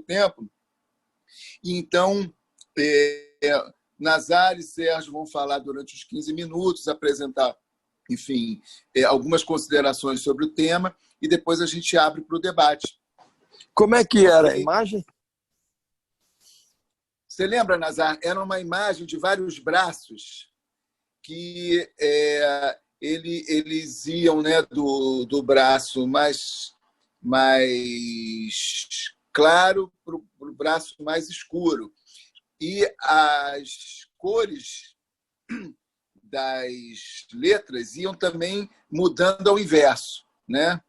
tempo. Então, Nazário e Sérgio vão falar durante os 15 minutos, apresentar, enfim, algumas considerações sobre o tema, e depois a gente abre para o debate. Como é que era a imagem? Você lembra, Nazar? Era uma imagem de vários braços que eles iam, né, do braço mais claro para o braço mais escuro. E as cores das letras iam também mudando ao inverso, né?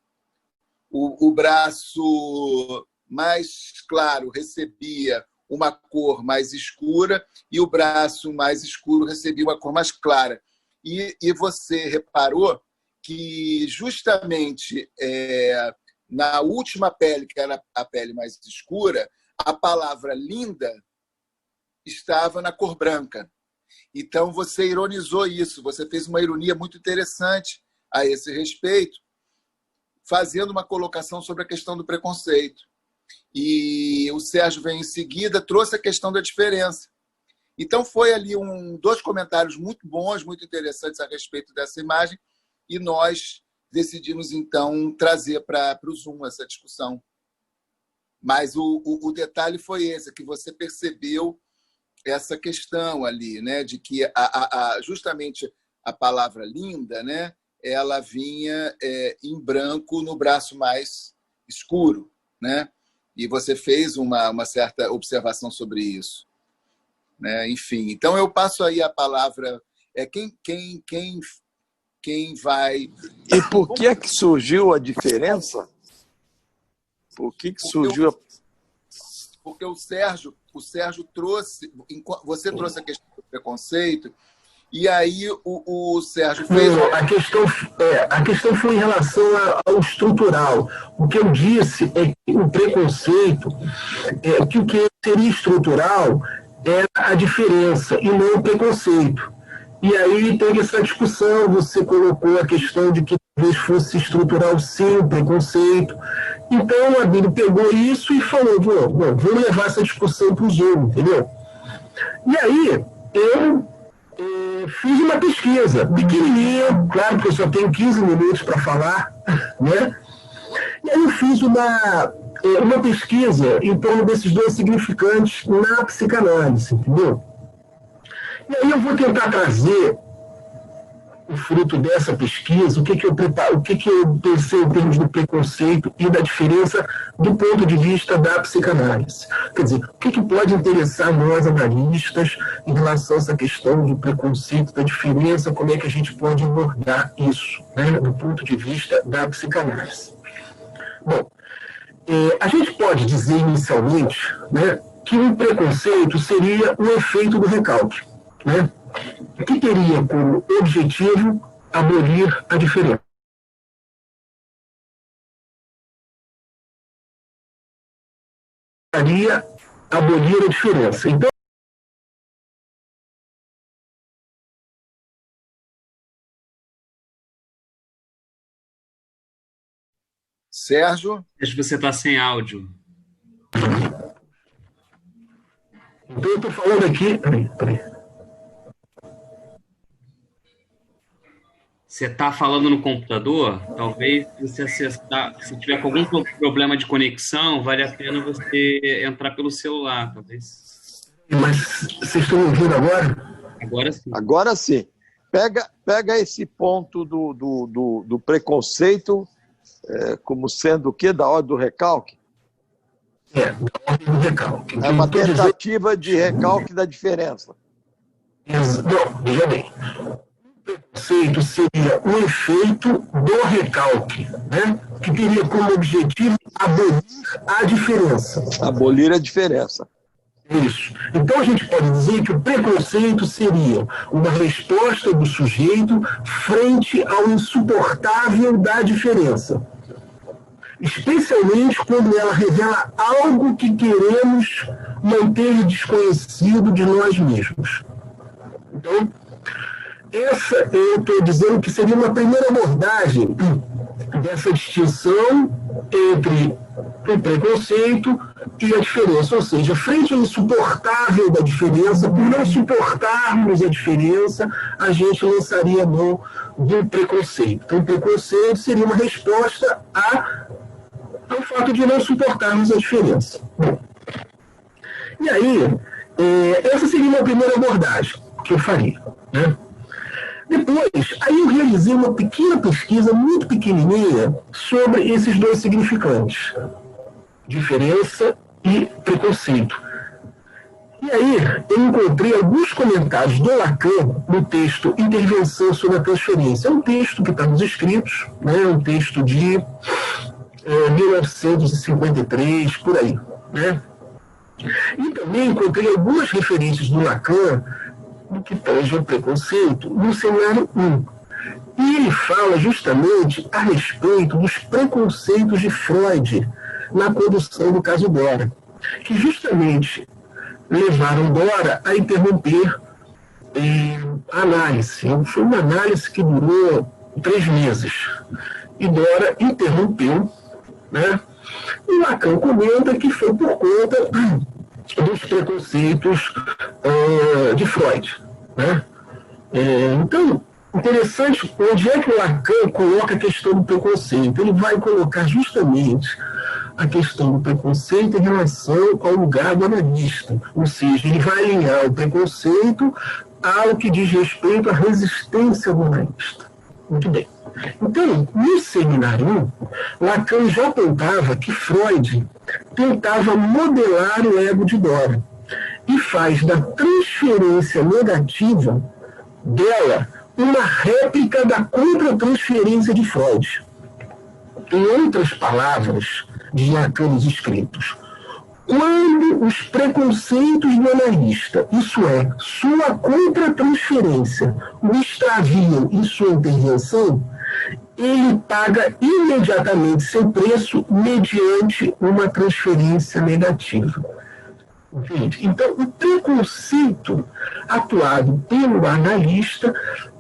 O braço mais claro recebia uma cor mais escura e o braço mais escuro recebia uma cor mais clara. E você reparou que justamente na última pele, que era a pele mais escura, a palavra linda estava na cor branca. Então, você ironizou isso, você fez uma ironia muito interessante a esse respeito, fazendo uma colocação sobre a questão do preconceito. E o Sérgio vem em seguida, trouxe a questão da diferença. Então, foi ali dois comentários muito bons, muito interessantes a respeito dessa imagem, e nós decidimos, então, trazer para o Zoom essa discussão. Mas o detalhe foi esse, que você percebeu essa questão ali, né, de que justamente a palavra linda, né, ela vinha em branco no braço mais escuro, né? E você fez uma certa observação sobre isso, né? Enfim, então eu passo aí a palavra. Quem vai... E por que é que surgiu a diferença? Por que surgiu Porque o Sérgio trouxe... Você trouxe a questão do preconceito, e aí o Sérgio fez... Não, a questão foi em relação ao estrutural. O que eu disse é que o preconceito, que o que seria estrutural é a diferença e não o preconceito. E aí teve essa discussão, você colocou a questão de que talvez fosse estrutural sim, o preconceito. Então o Abílio pegou isso e falou, vamos levar essa discussão para o Zoom, entendeu? E aí eu fiz uma pesquisa pequenininha, claro que eu só tenho 15 minutos para falar, né? E aí eu fiz uma pesquisa em torno desses dois significantes na psicanálise, entendeu? E aí eu vou tentar trazer o fruto dessa pesquisa, o que eu pensei em termos do preconceito e da diferença do ponto de vista da psicanálise. Quer dizer, o que pode interessar nós analistas em relação a essa questão do preconceito, da diferença, como é que a gente pode abordar isso, né, do ponto de vista da psicanálise. Bom, a gente pode dizer inicialmente, né, que o preconceito seria um efeito do recalque, né, que teria como objetivo abolir a diferença. Abolir a diferença. Então, Sérgio? Acho que você está sem áudio. Então, eu estou falando aqui... Peraí. Você está falando no computador? Talvez se tiver com algum problema de conexão, vale a pena você entrar pelo celular, talvez. Mas vocês estão ouvindo agora? Agora sim. Agora sim. Pega esse ponto do preconceito como sendo o quê? Da ordem do recalque? Da ordem do recalque. É uma tentativa de recalque da diferença. Não, veja bem. O preconceito seria um efeito do recalque, né? Que teria como objetivo abolir a diferença. Abolir a diferença. Isso. Então a gente pode dizer que o preconceito seria uma resposta do sujeito frente ao insuportável da diferença. Especialmente quando ela revela algo que queremos manter desconhecido de nós mesmos. Então, eu estou dizendo que seria uma primeira abordagem dessa distinção entre o preconceito e a diferença, ou seja, frente ao insuportável da diferença, por não suportarmos a diferença, a gente lançaria a mão do preconceito. Então, o preconceito seria uma resposta ao fato de não suportarmos a diferença. Bom, e aí, essa seria uma primeira abordagem que eu faria, né? Depois, aí eu realizei uma pequena pesquisa, muito pequenininha, sobre esses dois significantes, diferença e preconceito. E aí, eu encontrei alguns comentários do Lacan no texto Intervenção sobre a Transferência. É um texto que está nos escritos, né? É um texto de 1953, por aí, né? E também encontrei algumas referências do Lacan no que tange ao preconceito no seminário 1. E ele fala justamente a respeito dos preconceitos de Freud na condução do caso Dora, que justamente levaram Dora a interromper a análise. Foi uma análise que durou 3 meses. E Dora interrompeu, né? E Lacan comenta que foi por conta dos preconceitos de Freud, né? Então, interessante, onde é que o Lacan coloca a questão do preconceito? Ele vai colocar justamente a questão do preconceito em relação ao lugar do analista, ou seja, ele vai alinhar o preconceito ao que diz respeito à resistência do analista. Muito bem. Então, no seminário 1, Lacan já apontava que Freud tentava modelar o ego de Dora e faz da transferência negativa dela uma réplica da contra-transferência de Freud. Em outras palavras, de Lacan nos escritos, quando os preconceitos do analista, isso é, sua contra-transferência, o extraviam em sua intervenção, ele paga imediatamente seu preço mediante uma transferência negativa. Entende? Então, o preconceito atuado pelo analista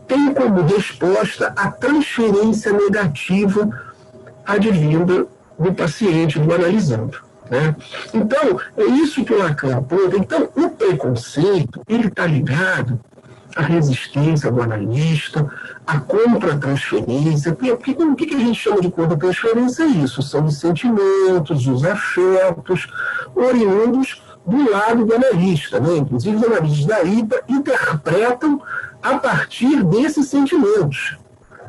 tem como resposta a transferência negativa advinda do paciente, do analisando, né? Então, é isso que o Lacan aponta. Então, o preconceito, ele está ligado à resistência do analista, à contra-transferência. Porque o que a gente chama de contra-transferência é isso? São os sentimentos, os afetos, oriundos do lado do analista, né? Inclusive, os analistas da IPA interpretam a partir desses sentimentos.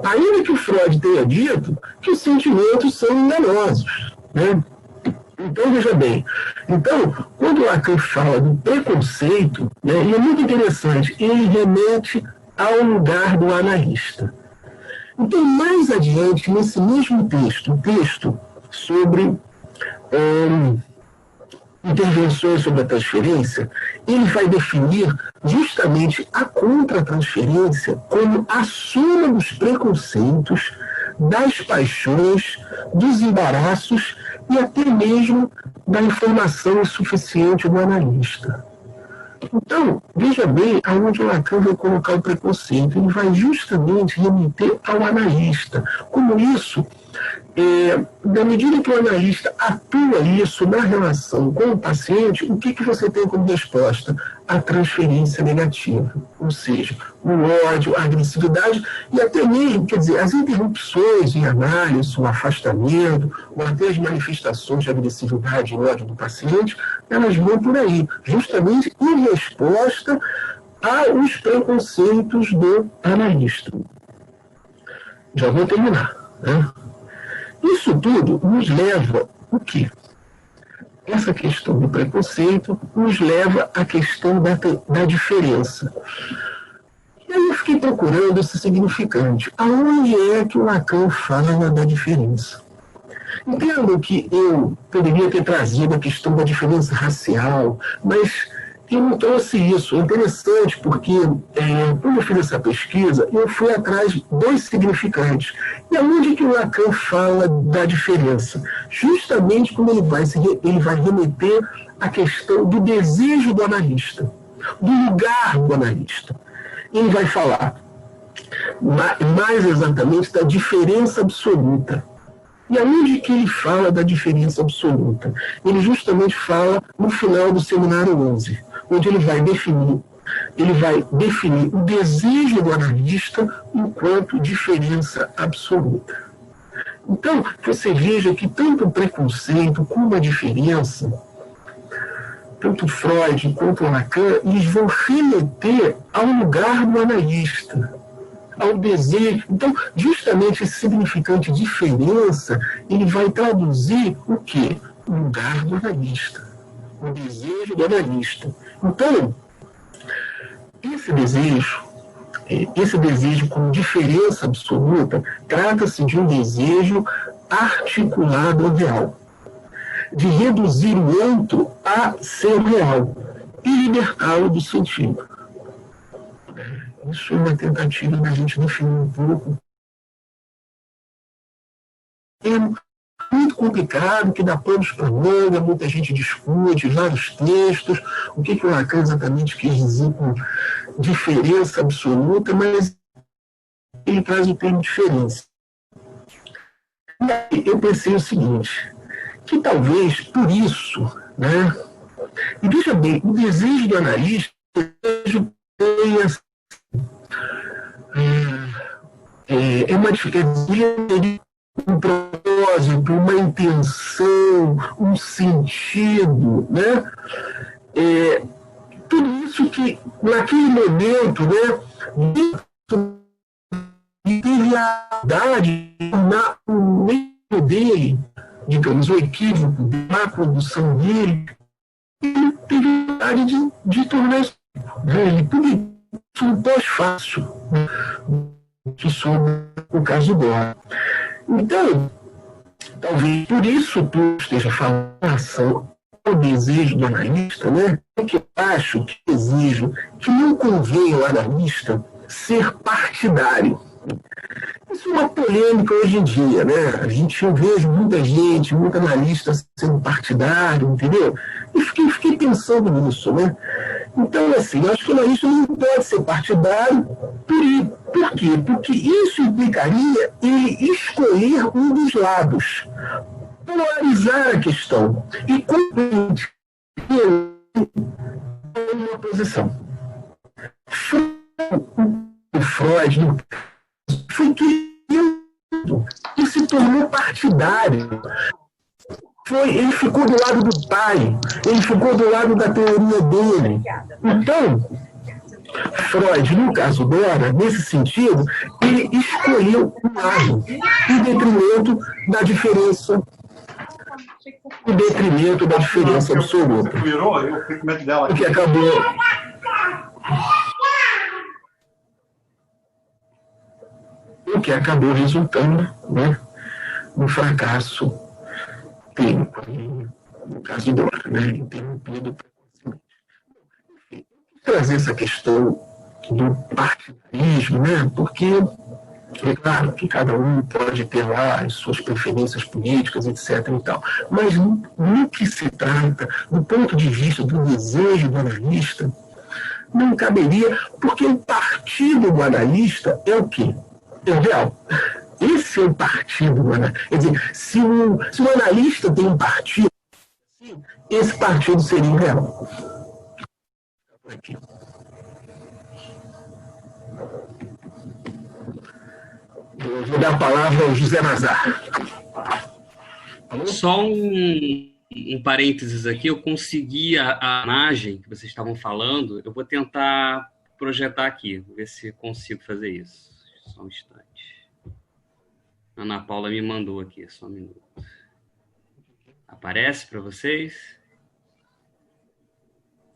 Ainda que o Freud tenha dito que os sentimentos são enganosos, né? Então, veja bem. Então, quando Lacan fala do preconceito, né, e é muito interessante, ele remete ao lugar do analista. Então, mais adiante, nesse mesmo texto, um texto sobre intervenções sobre a transferência, ele vai definir justamente a contra-transferência como a soma dos preconceitos, das paixões, dos embaraços e até mesmo da informação insuficiente do analista. Então, veja bem aonde o Lacan vai colocar o preconceito. Ele vai justamente remeter ao analista. Como isso, na medida que o analista atua isso na relação com o paciente, o que você tem como resposta? A transferência negativa. Ou seja, o ódio, a agressividade e até mesmo, quer dizer, as interrupções em análise, o afastamento, ou até as manifestações de agressividade e ódio do paciente, elas vão por aí, justamente em resposta aos preconceitos do analista. Já vou terminar, né? Isso tudo nos leva o quê? Essa questão do preconceito nos leva à questão da diferença. E aí eu fiquei procurando esse significante. Aonde é que o Lacan fala da diferença? Entendo que eu poderia ter trazido a questão da diferença racial, mas eu não trouxe isso. É interessante porque, quando eu fiz essa pesquisa, eu fui atrás dos significantes. E aonde que o Lacan fala da diferença? Justamente quando ele vai remeter à questão do desejo do analista, do lugar do analista. Ele vai falar mais exatamente da diferença absoluta. E aonde que ele fala da diferença absoluta? Ele justamente fala no final do seminário 11, onde ele vai definir o desejo do analista enquanto diferença absoluta. Então, você veja que tanto o preconceito como a diferença, tanto Freud quanto Lacan, eles vão remeter ao lugar do analista, ao desejo. Então, justamente esse significante diferença, ele vai traduzir o quê? O lugar do analista, o desejo do analista. Então, esse desejo com diferença absoluta, trata-se de um desejo articulado ao real, de reduzir o outro a ser real e libertá-lo do sentido. Isso é uma tentativa da gente definir um pouco. É muito complicado, que dá panos para manga, muita gente discute, vários textos, o que o Lacan exatamente quis dizer com diferença absoluta, mas ele traz o termo diferença. E aí eu pensei o seguinte, que talvez por isso, né? E veja bem, o desejo do analista tenha uma dificuldade, um propósito, uma intenção, um sentido, né? Tudo isso que naquele momento, né? Teve a verdade de tornar o meio dele, digamos, o equívoco da produção dele, ele teve a verdade de tornar isso. Ele publicou um pós-fácil, né, que sobre o caso dela. Então, talvez por isso tu esteja falando em relação ao desejo do analista, né? Que eu acho que desejo que não convém ao analista ser partidário. Isso é uma polêmica hoje em dia, né? A gente, eu vejo muita gente, muito analista sendo partidário, entendeu? E fiquei pensando nisso, né? Então, assim, eu acho que o analista não pode ser partidário. Por quê? Porque isso implicaria ele escolher um dos lados, polarizar a questão e compreender uma posição. Freud foi querido e se tornou partidário. Ele ficou do lado do pai, ele ficou do lado da teoria dele. Então, Freud, no caso dela, nesse sentido, ele escolheu um lado, em detrimento da diferença, absoluta. O que acabou resultando, né, no fracasso clínico, no caso dela, né, interrompido precocemente. Trazer essa questão do partidarismo, né, porque é claro que cada um pode ter lá as suas preferências políticas, etc. e tal. Mas no que se trata, do ponto de vista do desejo do analista, não caberia, porque o partido do analista é o quê? É o real. Esse é o partido do analista. Quer dizer, se o analista tem um partido, esse partido seria o real. Aqui. Eu vou dar a palavra ao José Nazar. Só um parênteses aqui, eu consegui a imagem que vocês estavam falando, eu vou tentar projetar aqui, ver se consigo fazer isso. Só um instante. A Ana Paula me mandou aqui, só um minuto. Aparece para vocês?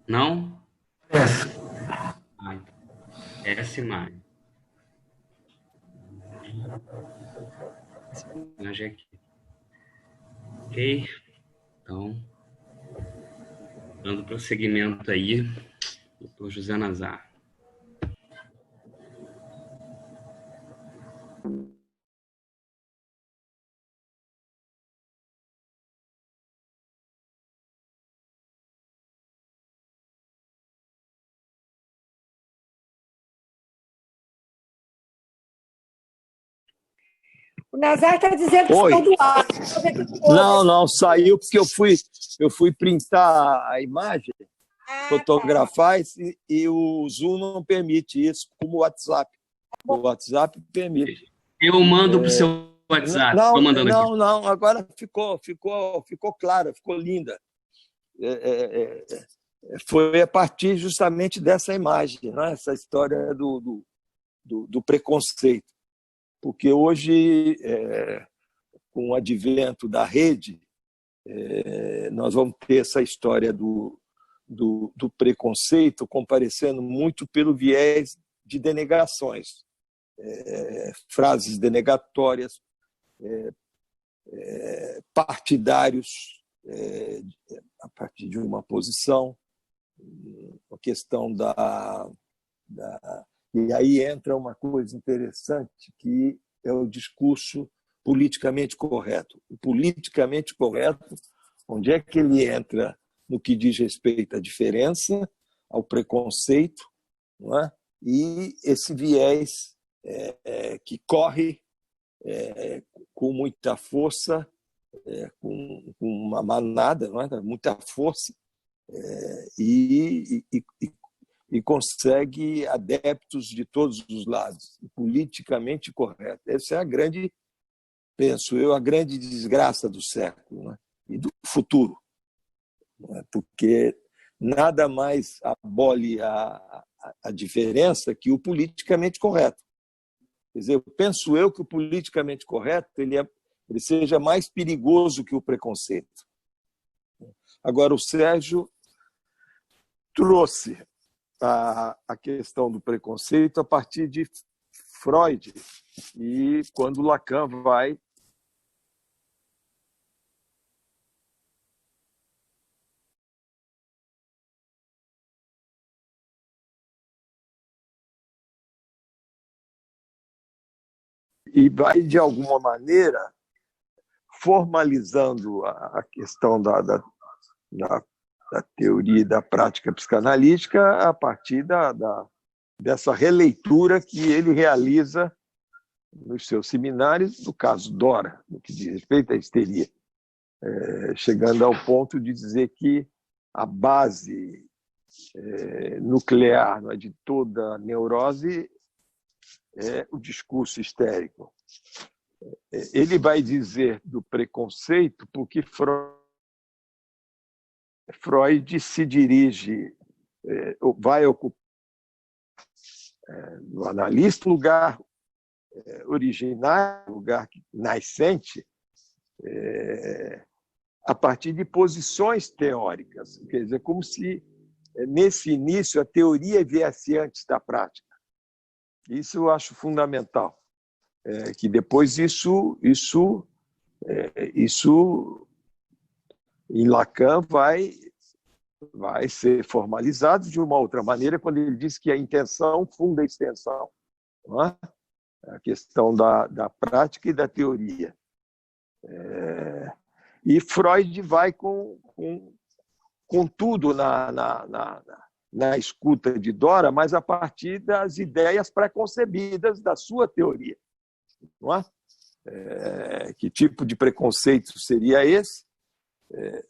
Não? Essa imagem. Essa imagem aqui. Ok? Então, dando prosseguimento aí, Dr. José Nazar. O Nazar está dizendo que saiu do ar. Não, saiu porque eu fui printar a imagem, fotografar, e o Zoom não permite isso, como o WhatsApp. O WhatsApp permite. Eu mando para o seu WhatsApp. Não, agora ficou clara, ficou linda. Foi a partir justamente dessa imagem, né? Essa história do preconceito. Porque hoje, com o advento da rede, nós vamos ter essa história do preconceito comparecendo muito pelo viés de denegações, frases denegatórias, partidários, a partir de uma posição, a questão e aí entra uma coisa interessante, que é o discurso politicamente correto. O politicamente correto, onde é que ele entra no que diz respeito à diferença, ao preconceito, não é? E esse viés que corre com muita força, com uma manada, não é? Muita força, e consegue adeptos de todos os lados, politicamente correto. Essa é a grande, penso eu, a grande desgraça do século, né? E do futuro, né? Porque nada mais abole a diferença que o politicamente correto. Quer dizer, penso eu que o politicamente correto ele seja mais perigoso que o preconceito. Agora, o Sérgio trouxe a questão do preconceito a partir de Freud, e quando Lacan vai de alguma maneira formalizando a questão da teoria e da prática psicanalítica a partir dessa releitura que ele realiza nos seus seminários, no caso Dora, no que diz respeito à histeria, chegando ao ponto de dizer que a base nuclear, não é, de toda a neurose é o discurso histérico. Ele vai dizer do preconceito porque Freud se dirige, vai ocupar no analista lugar originário, lugar nascente, a partir de posições teóricas. Quer dizer, como se nesse início a teoria viesse antes da prática. Isso eu acho fundamental, que depois isso em Lacan vai ser formalizado de uma outra maneira, quando ele diz que a intenção funda a extensão, não é? A questão da prática e da teoria. E Freud vai com tudo na escuta de Dora, mas a partir das ideias preconcebidas da sua teoria, não é? Que tipo de preconceito seria esse?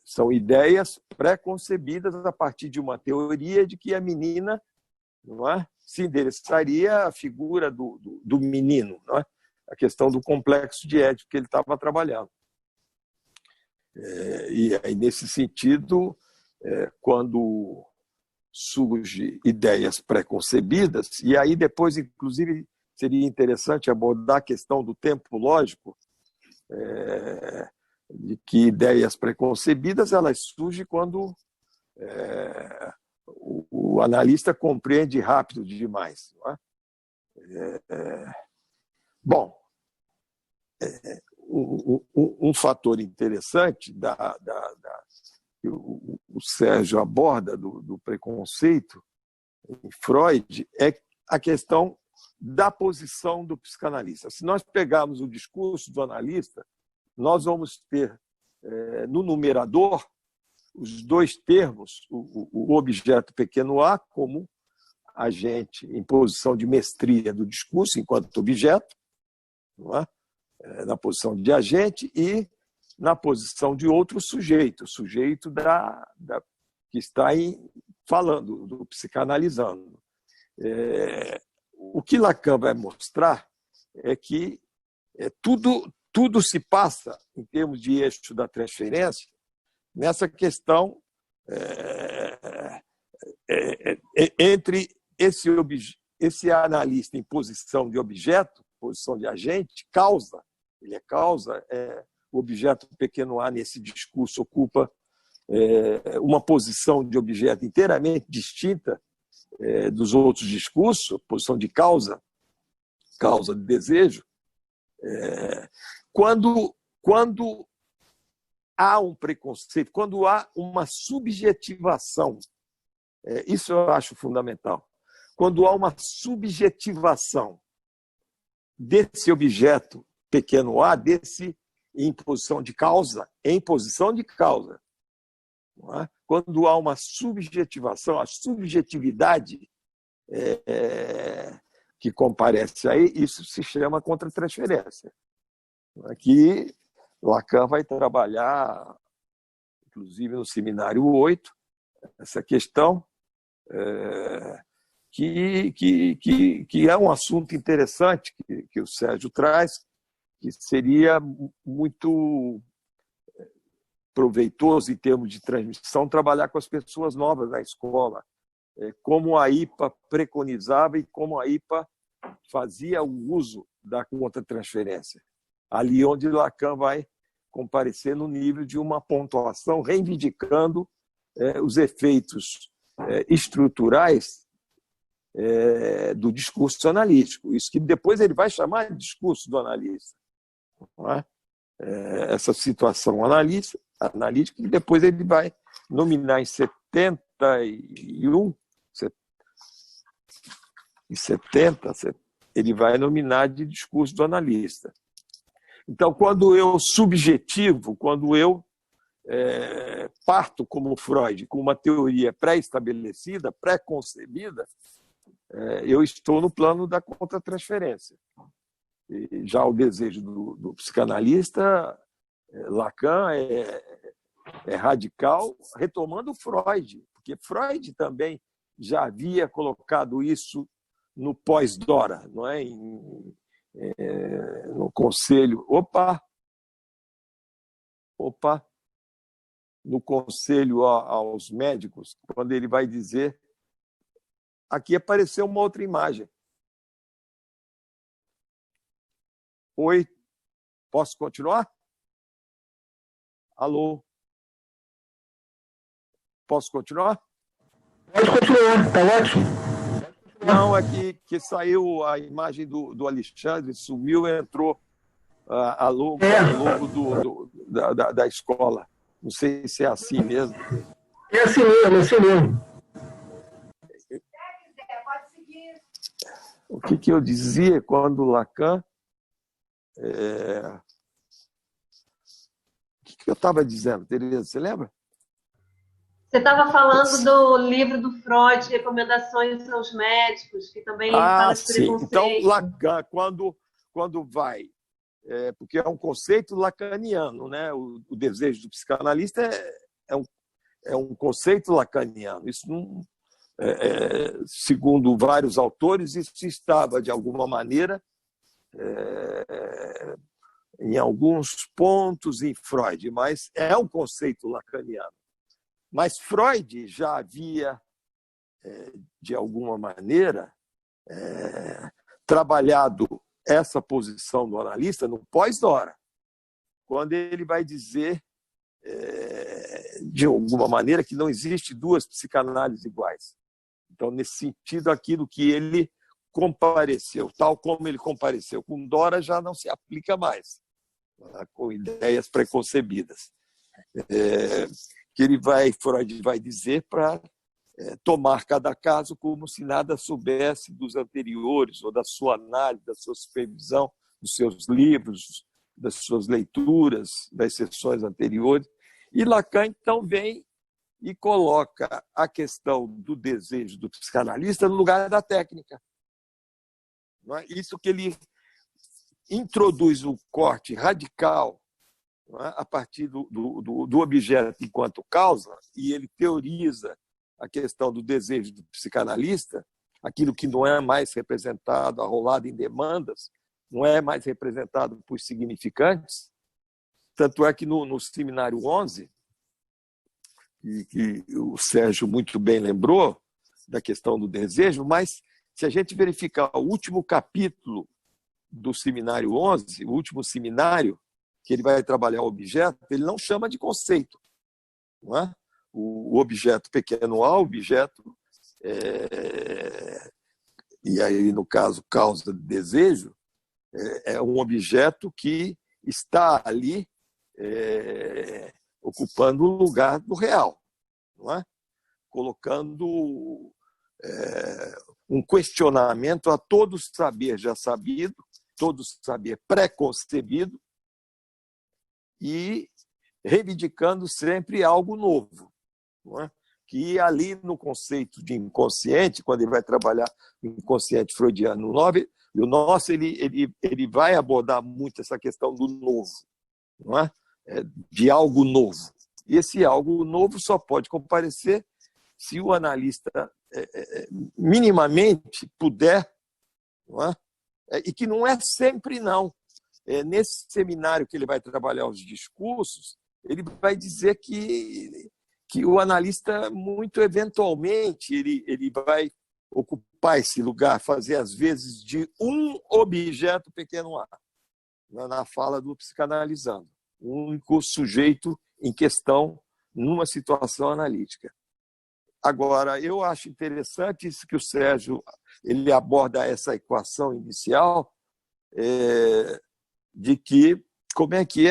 São ideias preconcebidas a partir de uma teoria de que a menina, não é, se endereçaria à figura do menino, não é? A questão do complexo de Édipo que ele estava trabalhando. E aí, nesse sentido, quando surgem ideias preconcebidas, e aí depois, inclusive, seria interessante abordar a questão do tempo lógico, de que ideias preconcebidas elas surgem quando o analista compreende rápido demais, não é? Bom, um fator interessante que o Sérgio aborda do preconceito em Freud é a questão da posição do psicanalista. Se nós pegarmos o discurso do analista, nós vamos ter no numerador os dois termos, o objeto pequeno a como agente em posição de mestria do discurso enquanto objeto, não é? na posição de agente e na posição de outro sujeito, o sujeito que está falando, do psicanalizando. O que Lacan vai mostrar é que tudo se passa, em termos de eixo da transferência, nessa questão entre esse analista em posição de objeto, posição de agente, causa, ele é causa, o objeto pequeno a nesse discurso ocupa uma posição de objeto inteiramente distinta dos outros discursos, posição de causa de desejo. Quando há um preconceito, quando há uma subjetivação, isso eu acho fundamental. Quando há uma subjetivação desse objeto pequeno a, em posição de causa, não é? Quando há uma subjetivação, a subjetividade que comparece aí, isso se chama contra-transferência. Aqui, Lacan vai trabalhar, inclusive no Seminário 8, essa questão, que é um assunto interessante que o Sérgio traz, que seria muito proveitoso em termos de transmissão trabalhar com as pessoas novas na escola, como a IPA preconizava e como a IPA fazia o uso da contra-transferência. Ali onde Lacan vai comparecer no nível de uma pontuação reivindicando os efeitos estruturais do discurso analítico. Isso que depois ele vai chamar de discurso do analista. Não é? Essa situação analítica, que depois ele vai nominar em 71, em 70, ele vai nominar de discurso do analista. Então, quando eu subjetivo, quando eu parto como Freud, com uma teoria pré-estabelecida, pré-concebida, eu estou no plano da contra-transferência. E já o desejo do psicanalista, Lacan, é radical, retomando Freud, porque Freud também já havia colocado isso no pós-Dora, não é? No conselho. No conselho aos médicos, quando ele vai dizer. Aqui apareceu uma outra imagem. Oi, posso continuar? Alô? Posso continuar? Pode continuar, está ótimo. Não, é que saiu a imagem do Alexandre, sumiu e entrou a logo da escola. Não sei se é assim mesmo. É assim mesmo, é assim mesmo. O que eu dizia quando Lacan... O que eu estava dizendo, Tereza? Você lembra? Você estava falando do livro do Freud, Recomendações aos Médicos, que também fala de preconceito. Então, Lacan, quando vai... porque é um conceito lacaniano, né? O desejo do psicanalista é um conceito lacaniano. Isso não... segundo vários autores, isso estava, de alguma maneira, em alguns pontos em Freud, mas é um conceito lacaniano. Mas Freud já havia, de alguma maneira, trabalhado essa posição do analista no pós-Dora, quando ele vai dizer, de alguma maneira, que não existe duas psicanálises iguais. Então, nesse sentido, aquilo que ele compareceu, tal como ele compareceu com Dora, já não se aplica mais, com ideias preconcebidas. Que Freud vai dizer para tomar cada caso como se nada soubesse dos anteriores, ou da sua análise, da sua supervisão, dos seus livros, das suas leituras, das sessões anteriores. E Lacan, então, vem e coloca a questão do desejo do psicanalista no lugar da técnica. Não é? Isso que ele introduz um corte radical, não é, a partir do objeto enquanto causa, e ele teoriza a questão do desejo do psicanalista, aquilo que não é mais representado, arrolado em demandas, não é mais representado por significantes. Tanto é que no seminário 11, que o Sérgio muito bem lembrou, da questão do desejo, mas se a gente verificar o último capítulo do seminário 11, o último seminário, que ele vai trabalhar o objeto, ele não chama de conceito. Não é? O objeto pequeno A, objeto, e aí, no caso, causa de desejo, é um objeto que está ali ocupando o lugar do real, não é? Colocando um questionamento a todo saber já sabido, todo saber pré-concebido, e reivindicando sempre algo novo, não é? Que ali no conceito de inconsciente, quando ele vai trabalhar o inconsciente freudiano o nosso ele vai abordar muito essa questão do novo, não é? De algo novo. E esse algo novo só pode comparecer se o analista minimamente puder, não é? E que não é sempre não. Nesse seminário que ele vai trabalhar os discursos, ele vai dizer que o analista, muito eventualmente, ele vai ocupar esse lugar, fazer às vezes de um objeto pequeno A, na fala do psicanalizando, o único sujeito em questão numa situação analítica. Agora, eu acho interessante isso que o Sérgio ele aborda essa equação inicial, de que, como é que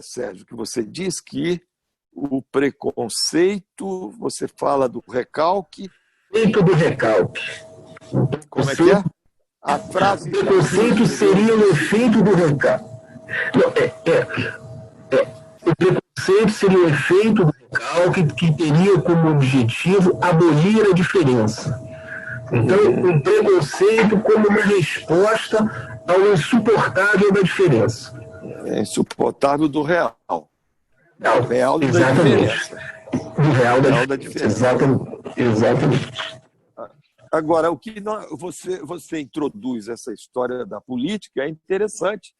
Sérgio, que você diz que o preconceito, você fala do recalque. Efeito do recalque. Como é que é? A frase. O preconceito seria o efeito do recalque. O preconceito seria o efeito do recalque que teria como objetivo abolir a diferença. Então, o preconceito como uma resposta ao insuportável da diferença. Insuportável do real. Não, real da diferença. Do real da diferença. Exatamente. Agora, o que você introduz essa história da política é interessante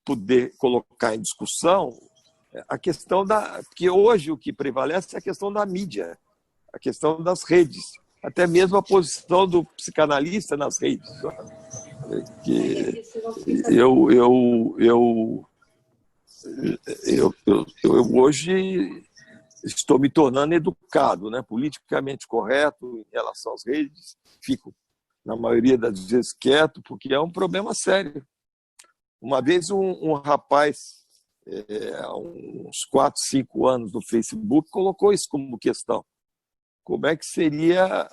poder colocar em discussão a questão porque hoje o que prevalece é a questão da mídia, a questão das redes, até mesmo a posição do psicanalista nas redes. Que eu hoje estou me tornando educado, né? Politicamente correto em relação às redes, fico, na maioria das vezes, quieto, porque é um problema sério. Uma vez um rapaz, há uns 4, 5 anos no Facebook, colocou isso como questão. Como é que seria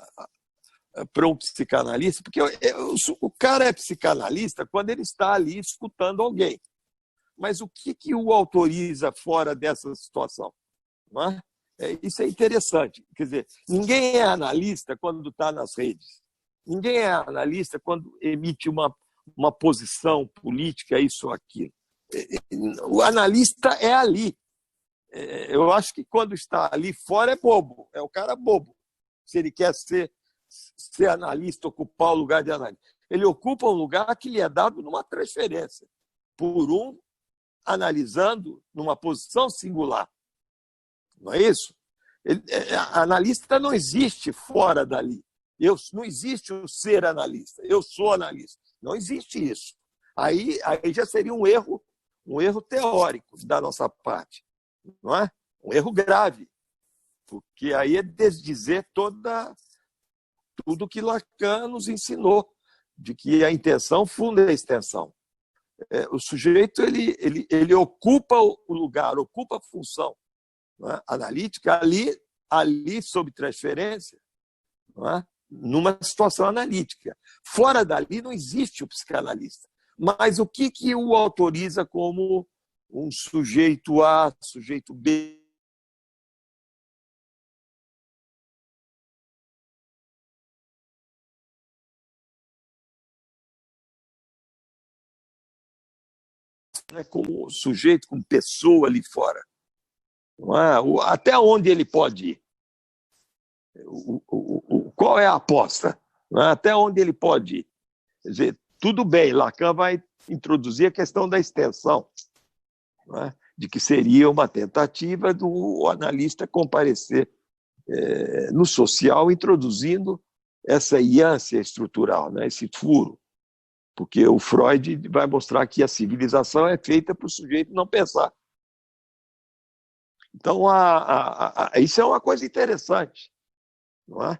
para um psicanalista? Porque o cara é psicanalista quando ele está ali escutando alguém. Mas o que o autoriza fora dessa situação? Não é? Isso é interessante. Quer dizer, ninguém é analista quando está nas redes. Ninguém é analista quando emite uma posição política, isso ou aquilo. O analista é ali. Eu acho que quando está ali fora é bobo. É o cara bobo. Se ele quer ser analista, ocupar o lugar de analista. Ele ocupa um lugar que lhe é dado numa transferência, por um analisando numa posição singular. Não é isso? Analista não existe fora dali. Não existe o ser analista. Eu sou analista. Não existe isso. Aí já seria um erro teórico da nossa parte. Não é? Um erro grave. Porque aí é desdizer tudo que Lacan nos ensinou, de que a intenção funda a extensão. O sujeito ele ocupa o lugar, ocupa a função, não é? Analítica ali sob transferência, não é? Numa situação analítica. Fora dali não existe o psicanalista. Mas o que o autoriza como um sujeito A, sujeito B, né, como sujeito, como pessoa ali fora. Não é? Até onde ele pode ir? Qual é a aposta? Não é? Até onde ele pode ir? Quer dizer, tudo bem, Lacan vai introduzir a questão da extensão, não é? De que seria uma tentativa do analista comparecer no social, introduzindo essa iância estrutural, né? Esse furo. Porque o Freud vai mostrar que a civilização é feita para o sujeito não pensar. Então, isso é uma coisa interessante, não é?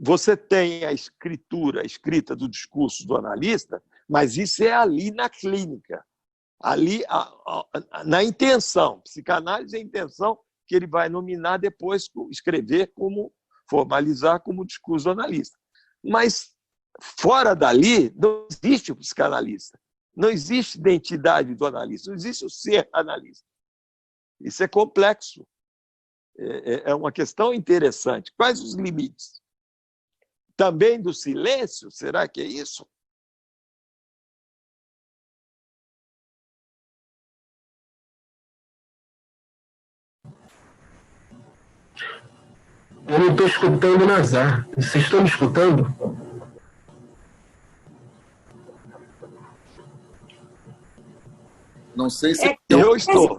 Você tem a escrita do discurso do analista, mas isso é ali na clínica, ali na intenção. Psicanálise é a intenção que ele vai nominar depois, escrever como, formalizar como discurso do analista. Mas, fora dali, não existe o psicanalista. Não existe identidade do analista, não existe o ser analista. Isso é complexo. É uma questão interessante. Quais os limites? Também do silêncio? Será que é isso? Eu não estou escutando o Nazar. Vocês estão me escutando? Não sei se... Eu estou.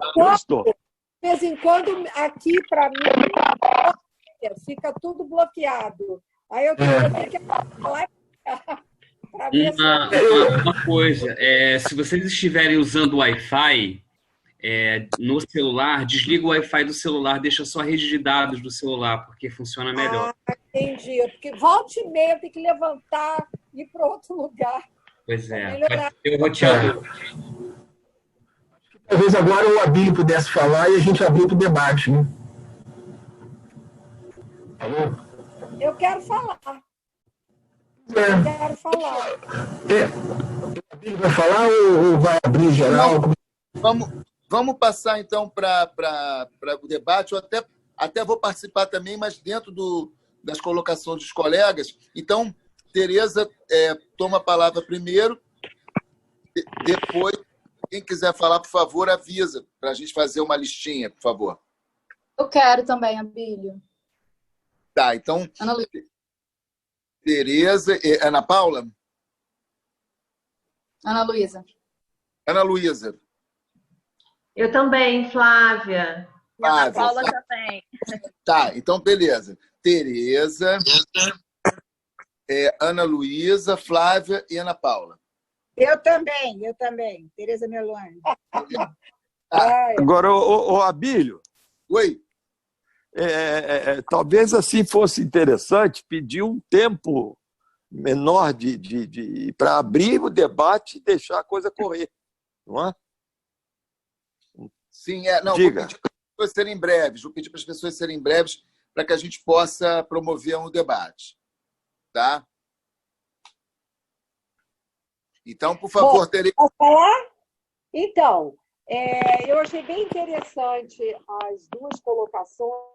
De vez em quando, aqui, para mim, fica tudo bloqueado. Aí eu tenho que falar para ver uma coisa, se vocês estiverem usando o Wi-Fi no celular, desliga o Wi-Fi do celular, deixa só a rede de dados do celular, porque funciona melhor. Entendi. Porque volta e meia tem que levantar e ir para outro lugar. Pois é. Eu vou te Talvez agora o Abílio pudesse falar e a gente abrir para o debate, né? Alô? Eu quero falar. O Abílio vai falar ou vai abrir geral? Vamos passar, então, para o debate. Eu até vou participar também, mas dentro das colocações dos colegas. Então, Tereza toma a palavra primeiro, depois... Quem quiser falar, por favor, avisa, para a gente fazer uma listinha, por favor. Eu quero também, Abílio. Tá, então... Ana Luísa. Tereza... Ana Paula? Ana Luísa. Ana Luísa. Eu também, Flávia. Flávia. Ana Paula também. Tá, então beleza. Tereza, Ana Luísa, Flávia e Ana Paula. Eu também. Tereza Meloni. Agora, o Abílio. Oi. Talvez assim fosse interessante pedir um tempo menor para abrir o debate e deixar a coisa correr, não é? Sim, não, Diga. vou pedir para as pessoas serem breves, para que a gente possa promover um debate. Tá? Então, por favor, Tereza. Posso falar? Então, eu achei bem interessante as duas colocações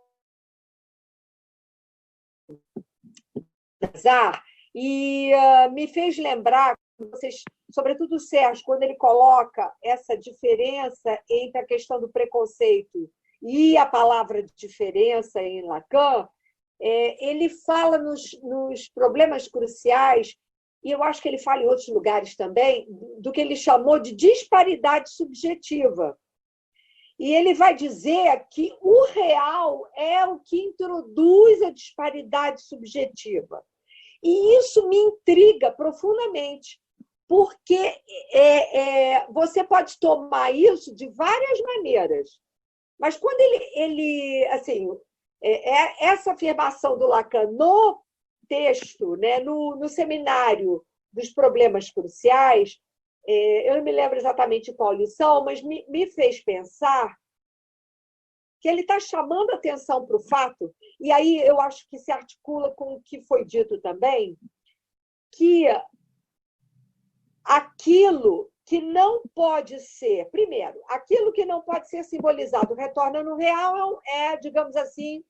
e me fez lembrar, vocês, sobretudo o Sérgio, quando ele coloca essa diferença entre a questão do preconceito e a palavra diferença em Lacan, ele fala nos problemas cruciais, e eu acho que ele fala em outros lugares também, do que ele chamou de disparidade subjetiva. E ele vai dizer que o real é o que introduz a disparidade subjetiva. E isso me intriga profundamente, porque você pode tomar isso de várias maneiras. Mas quando ele assim, essa afirmação do Lacan no texto, né, no seminário dos problemas cruciais, eu não me lembro exatamente qual lição, mas me fez pensar que ele está chamando atenção para o fato, e aí eu acho que se articula com o que foi dito também, que aquilo que não pode ser, primeiro, aquilo que não pode ser simbolizado retorna no real digamos assim,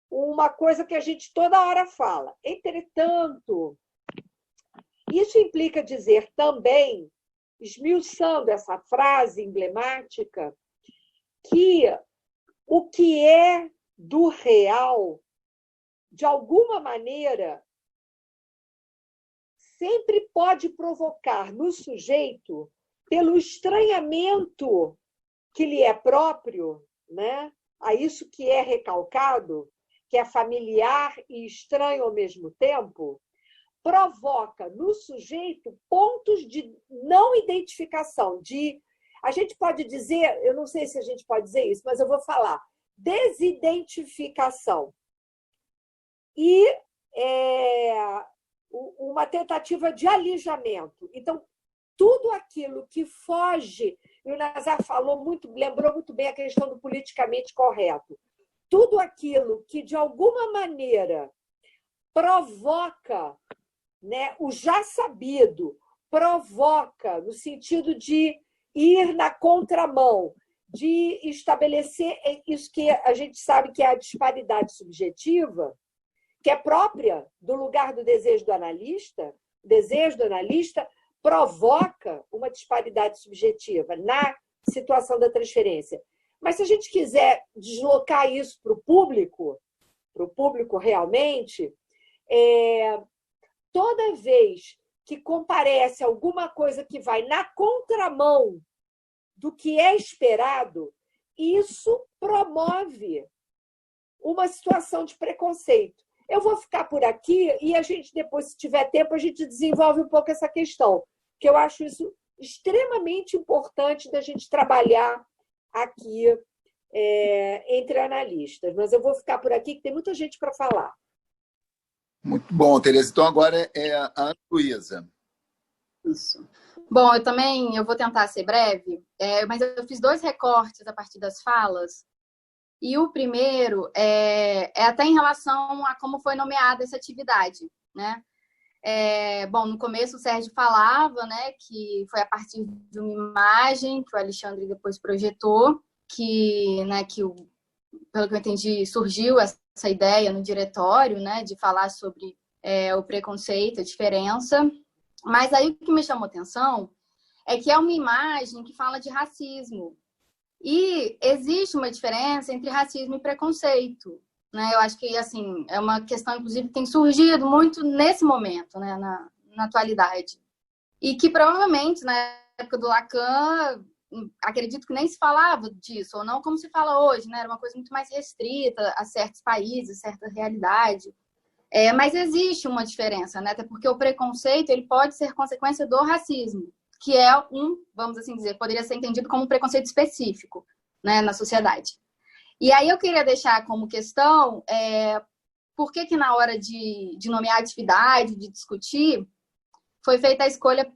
uma coisa que a gente toda hora fala. Entretanto, isso implica dizer também esmiuçando essa frase emblemática, que o que é do real, de alguma maneira, sempre pode provocar no sujeito, pelo estranhamento que lhe é próprio, né? A isso que é recalcado, que é familiar e estranho ao mesmo tempo, provoca no sujeito pontos de não identificação, a gente pode dizer, eu não sei se a gente pode dizer isso, mas eu vou falar, desidentificação. E uma tentativa de alijamento. Então, tudo aquilo que foge, e o Nazar lembrou muito bem a questão do politicamente correto, tudo aquilo que, de alguma maneira, provoca, né, o já sabido, provoca no sentido de ir na contramão, de estabelecer isso que a gente sabe que é a disparidade subjetiva, que é própria do lugar do desejo do analista. O desejo do analista provoca uma disparidade subjetiva na situação da transferência. Mas se a gente quiser deslocar isso para o público realmente, toda vez que comparece alguma coisa que vai na contramão do que é esperado, isso promove uma situação de preconceito. Eu vou ficar por aqui e a gente, depois, se tiver tempo, a gente desenvolve um pouco essa questão, que eu acho isso extremamente importante da gente trabalhar aqui entre analistas. Mas eu vou ficar por aqui, que tem muita gente para falar. Muito bom, Tereza. Então, agora é a Ana Luísa. Isso. Bom, eu vou tentar ser breve, mas eu fiz 2 recortes a partir das falas. E o primeiro é até em relação a como foi nomeada essa atividade, né? Bom, no começo o Sérgio falava, né, que foi a partir de uma imagem que o Alexandre depois projetou, pelo que eu entendi, surgiu essa ideia no diretório, né, de falar sobre o preconceito, a diferença. Mas aí o que me chamou atenção é que é uma imagem que fala de racismo. E existe uma diferença entre racismo e preconceito, né? Eu acho que, assim, é uma questão, inclusive, que tem surgido muito nesse momento, né? na atualidade. E que, provavelmente, na época do Lacan, acredito que nem se falava disso, ou não como se fala hoje, né? Era uma coisa muito mais restrita a certos países, certa realidade. Mas existe uma diferença, né? Até porque o preconceito ele pode ser consequência do racismo, que é vamos assim dizer, poderia ser entendido como um preconceito específico, né, na sociedade. E aí eu queria deixar como questão por que na hora de nomear a atividade, de discutir, foi feita a escolha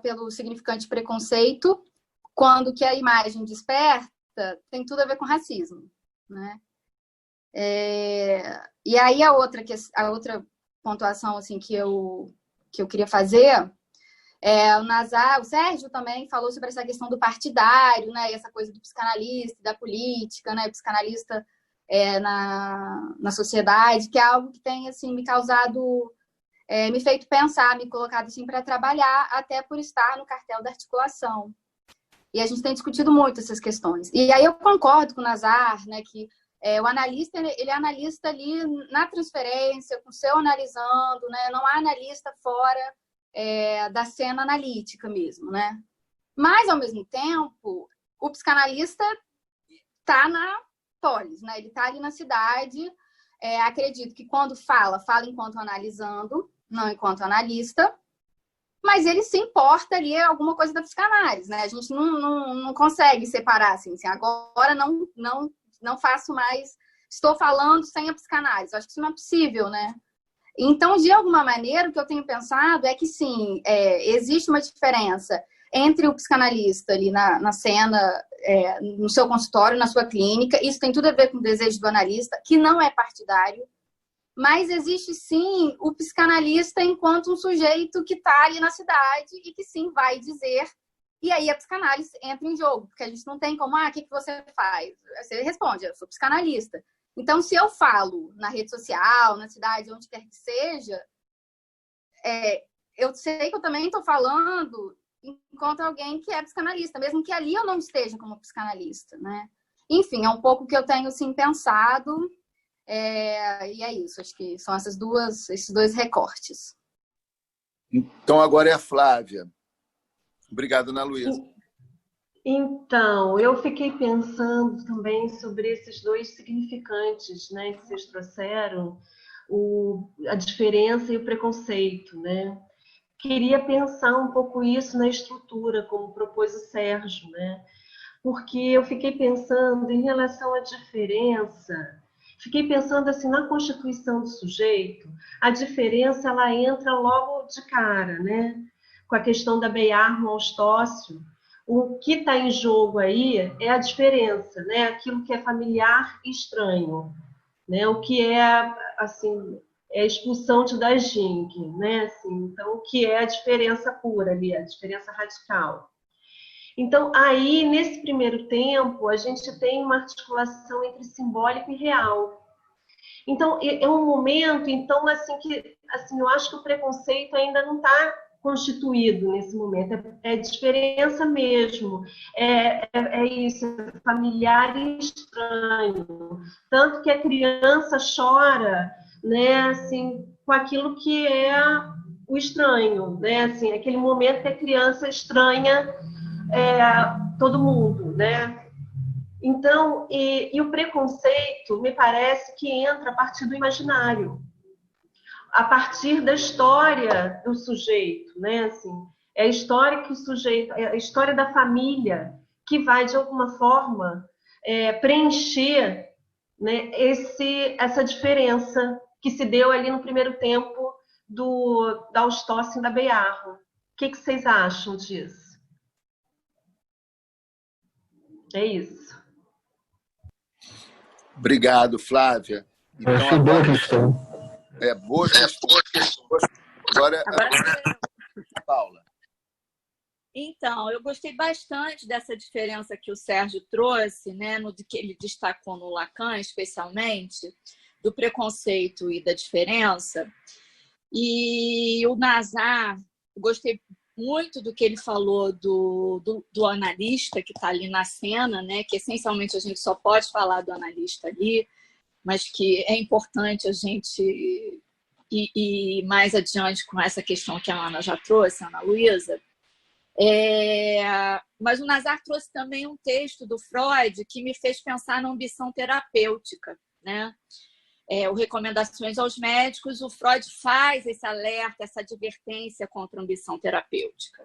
pelo significante preconceito, quando que a imagem desperta tem tudo a ver com racismo, né? E aí a outra pontuação assim, que eu queria fazer o Sérgio também falou sobre essa questão do partidário, né? E essa coisa do psicanalista, da política, né? Psicanalista na sociedade, que é algo que tem assim, me causado, me feito pensar, me colocado assim, para trabalhar, até por estar no cartel da articulação. E a gente tem discutido muito essas questões. E aí eu concordo com o Nazar, né, que o analista, ele é analista ali na transferência, com o seu analisando, né? Não há analista fora da cena analítica mesmo, né? Mas, ao mesmo tempo, o psicanalista está na polis, né? Ele está ali na cidade. Acredito que quando fala enquanto analisando, não enquanto analista, mas ele se importa ali alguma coisa da psicanálise, né? A gente não consegue separar assim agora não faço mais, estou falando sem a psicanálise. Eu acho que isso não é possível, né? Então, de alguma maneira, o que eu tenho pensado é que, sim, existe uma diferença entre o psicanalista ali na cena, no seu consultório, na sua clínica. Isso tem tudo a ver com o desejo do analista, que não é partidário. Mas existe, sim, o psicanalista enquanto um sujeito que está ali na cidade e que, sim, vai dizer. E aí a psicanálise entra em jogo, porque a gente não tem como, o que você faz? Você responde, eu sou psicanalista. Então, se eu falo na rede social, na cidade, onde quer que seja, eu sei que eu também estou falando encontra alguém que é psicanalista, mesmo que ali eu não esteja como psicanalista, né? Enfim, é um pouco que eu tenho, assim, pensado, e é isso. Acho que são esses dois recortes. Então, agora é a Flávia. Obrigado, Ana Luísa. Então, eu fiquei pensando também sobre esses dois significantes, né, que vocês trouxeram, a diferença e o preconceito, né? Queria pensar um pouco isso na estrutura, como propôs o Sérgio, né? Porque eu fiquei pensando em relação à diferença, fiquei pensando assim na constituição do sujeito, a diferença ela entra logo de cara, né? Com a questão da Beyarmo Eustócio, o que está em jogo aí é a diferença, né? Aquilo que é familiar e estranho, né? O que é assim é a expulsão de Dajing, né? Assim, então o que é a diferença pura ali, a diferença radical. Então, aí, nesse primeiro tempo, a gente tem uma articulação entre simbólico e real. Então, é um momento, então, assim, que assim, eu acho que o preconceito ainda não está constituído nesse momento. É diferença mesmo. É isso, é familiar e estranho. Tanto que a criança chora, né, assim, com aquilo que é o estranho, né? Assim, aquele momento que a criança estranha todo mundo, né? Então, e o preconceito me parece que entra a partir do imaginário, a partir da história do sujeito, né? Assim, é a história que o sujeito, é a história da família que vai de alguma forma preencher, né, essa diferença que se deu ali no primeiro tempo da Eustócio e da Beyarmo. O que vocês acham disso? É isso. Obrigado, Flávia. Então, achei boa questão. Boa questão. Agora Paula. Então, eu gostei bastante dessa diferença que o Sérgio trouxe, né, no que ele destacou no Lacan, especialmente, do preconceito e da diferença. E o Nazar, gostei muito do que ele falou do analista que está ali na cena, né, que essencialmente a gente só pode falar do analista ali, mas que é importante a gente ir mais adiante com essa questão que a Ana já trouxe, a Ana Luísa. Mas o Nazar trouxe também um texto do Freud que me fez pensar na ambição terapêutica, né? O Recomendações aos Médicos, o Freud faz esse alerta, essa advertência contra a ambição terapêutica.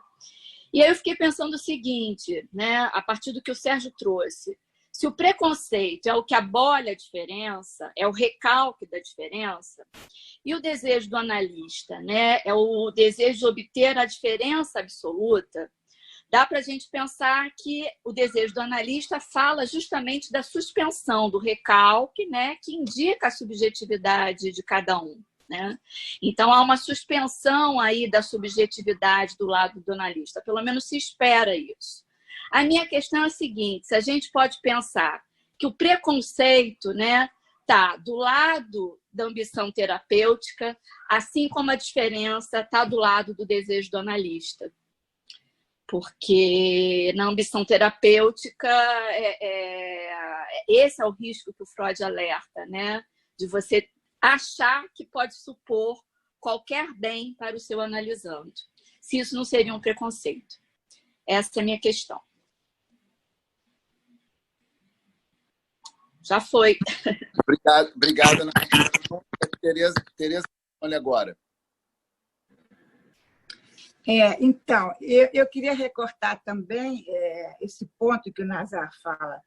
E aí eu fiquei pensando o seguinte, né? A partir do que o Sérgio trouxe, se o preconceito é o que abole a diferença, é o recalque da diferença, e o desejo do analista, né, é o desejo de obter a diferença absoluta, dá para a gente pensar que o desejo do analista fala justamente da suspensão do recalque, né, que indica a subjetividade de cada um, né? Então, há uma suspensão aí da subjetividade do lado do analista, pelo menos se espera isso. A minha questão é a seguinte, se a gente pode pensar que o preconceito, né, está do lado da ambição terapêutica, assim como a diferença está do lado do desejo do analista. Porque na ambição terapêutica, esse é o risco que o Freud alerta, né? De você achar que pode supor qualquer bem para o seu analisando. Se isso não seria um preconceito. Essa é a minha questão. Já foi. Obrigado, Ana. Tereza, olha agora. Então, eu queria recortar também esse ponto que o Nazar fala,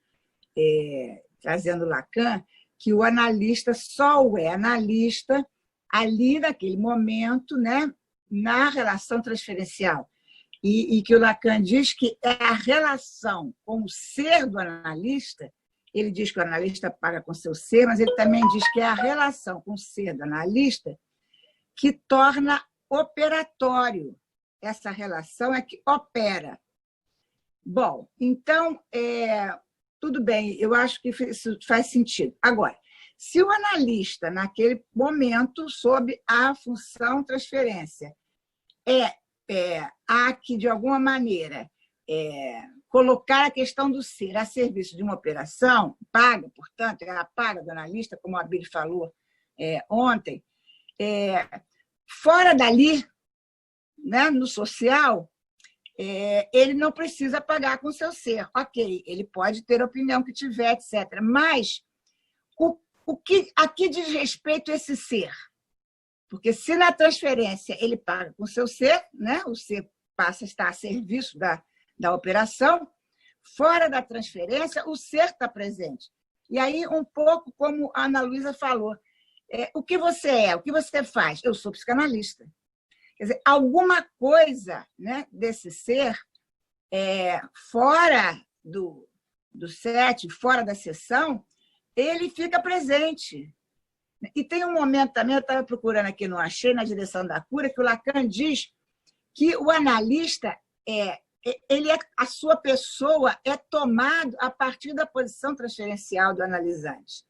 trazendo Lacan, que o analista só é analista ali naquele momento, né, na relação transferencial. E que o Lacan diz que é a relação com o ser do analista. Ele diz que o analista paga com seu ser, mas ele também diz que é a relação com o ser do analista que torna operatório. Essa relação é que opera. Bom, então, tudo bem, eu acho que isso faz sentido. Agora, se o analista, naquele momento, sob a função transferência, é há que, de alguma maneira, colocar a questão do ser a serviço de uma operação paga, portanto, ela paga do analista, como a Abílio falou ontem, fora dali, né, no social, ele não precisa pagar com o seu ser. Ok, ele pode ter a opinião que tiver, etc. Mas a que diz respeito esse ser? Porque se na transferência ele paga com o seu ser, né, o ser passa a estar a serviço da operação, fora da transferência, o ser está presente. E aí, um pouco como a Ana Luísa falou, o que você é, o que você faz? Eu sou psicanalista. Quer dizer, alguma coisa, né, desse ser, fora do set, fora da sessão, ele fica presente. E tem um momento também, eu estava procurando aqui, não achei, na direção da cura, que o Lacan diz que o analista, a sua pessoa é tomado a partir da posição transferencial do analisante.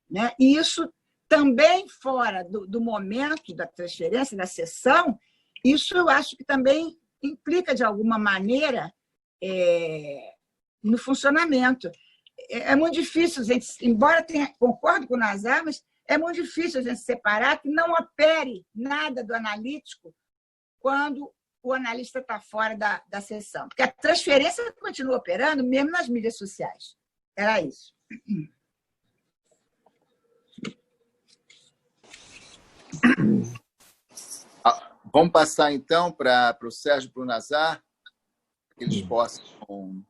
Né? E isso também fora do momento da transferência, da sessão, isso eu acho que também implica, de alguma maneira, no funcionamento. É muito difícil, gente, embora concordo com o Nazar, mas é muito difícil a gente separar que não opere nada do analítico quando o analista está fora da sessão. Porque a transferência continua operando mesmo nas mídias sociais. Era isso. Vamos passar, então, para o Sérgio e para o Nazar, que eles possam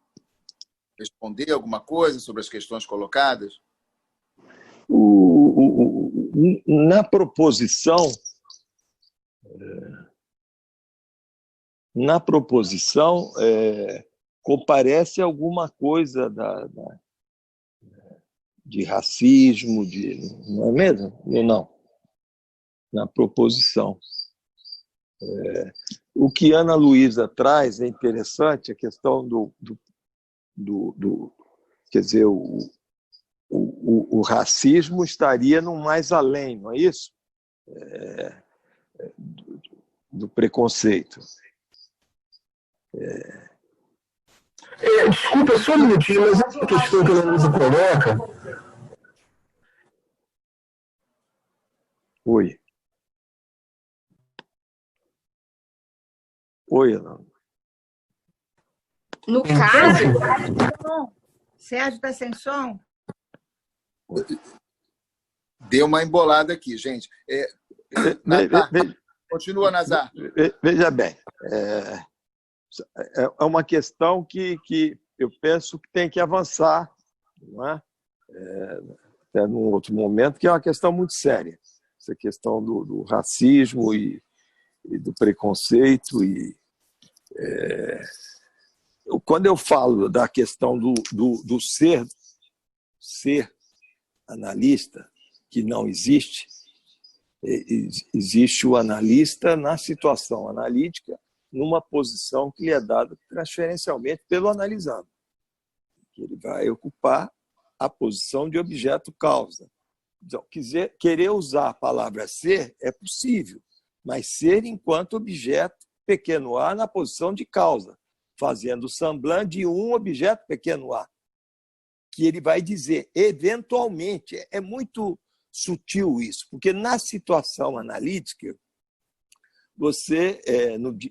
responder alguma coisa sobre as questões colocadas. Na proposição, comparece alguma coisa de racismo, não é mesmo? Ou não? Na proposição. O que Ana Luísa traz é interessante, a questão quer dizer, o racismo estaria no mais além, não é isso? Do preconceito. Desculpa, só um minutinho, mas essa questão que a Ana Luísa coloca... Oi. Oi, Ana. No caso... Sérgio está sem som? Deu uma embolada aqui, gente. Nazar, continua, Nazar. Veja bem, é uma questão que eu penso que tem que avançar, não é? Até num outro momento, que é uma questão muito séria. Essa questão do racismo e do preconceito. Quando eu falo da questão do ser analista, que não existe, existe o analista na situação analítica, numa posição que lhe é dada transferencialmente pelo analisando. Ele vai ocupar a posição de objeto-causa. Então, querer usar a palavra ser é possível, mas ser enquanto objeto pequeno a na posição de causa, fazendo semblant de um objeto pequeno a, que ele vai dizer, eventualmente. É muito sutil isso, porque na situação analítica, você,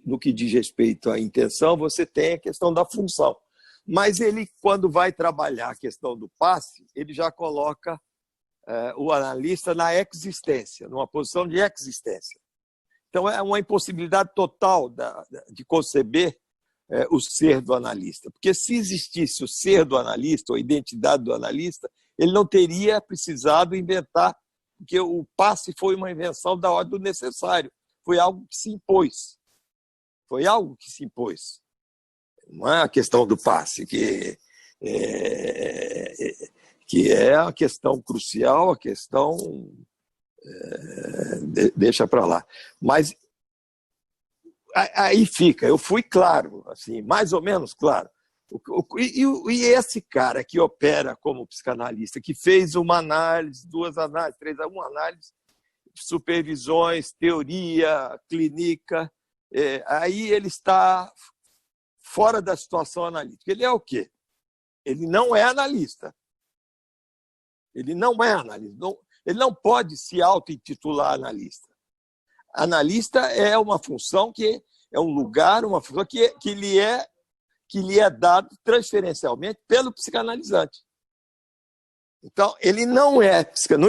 no que diz respeito à intenção, você tem a questão da função. Mas ele, quando vai trabalhar a questão do passe, ele já coloca o analista na existência, numa posição de existência. Então, é uma impossibilidade total de conceber o ser do analista. Porque se existisse o ser do analista, ou a identidade do analista, ele não teria precisado inventar, porque o passe foi uma invenção da ordem do necessário. Foi algo que se impôs. Foi algo que se impôs. Não é a questão do passe, que é a questão crucial, a questão... deixa para lá. Mas aí fica, eu fui claro, assim, mais ou menos claro. E esse cara que opera como psicanalista, que fez uma análise, duas análises, uma análise, supervisões, teoria, clínica, aí ele está fora da situação analítica. Ele é o quê? Ele não é analista. Ele não é analista. Ele não pode se auto-intitular analista. Analista é uma função que é um lugar, uma função que lhe é dado transferencialmente pelo psicanalizante. Então, ele não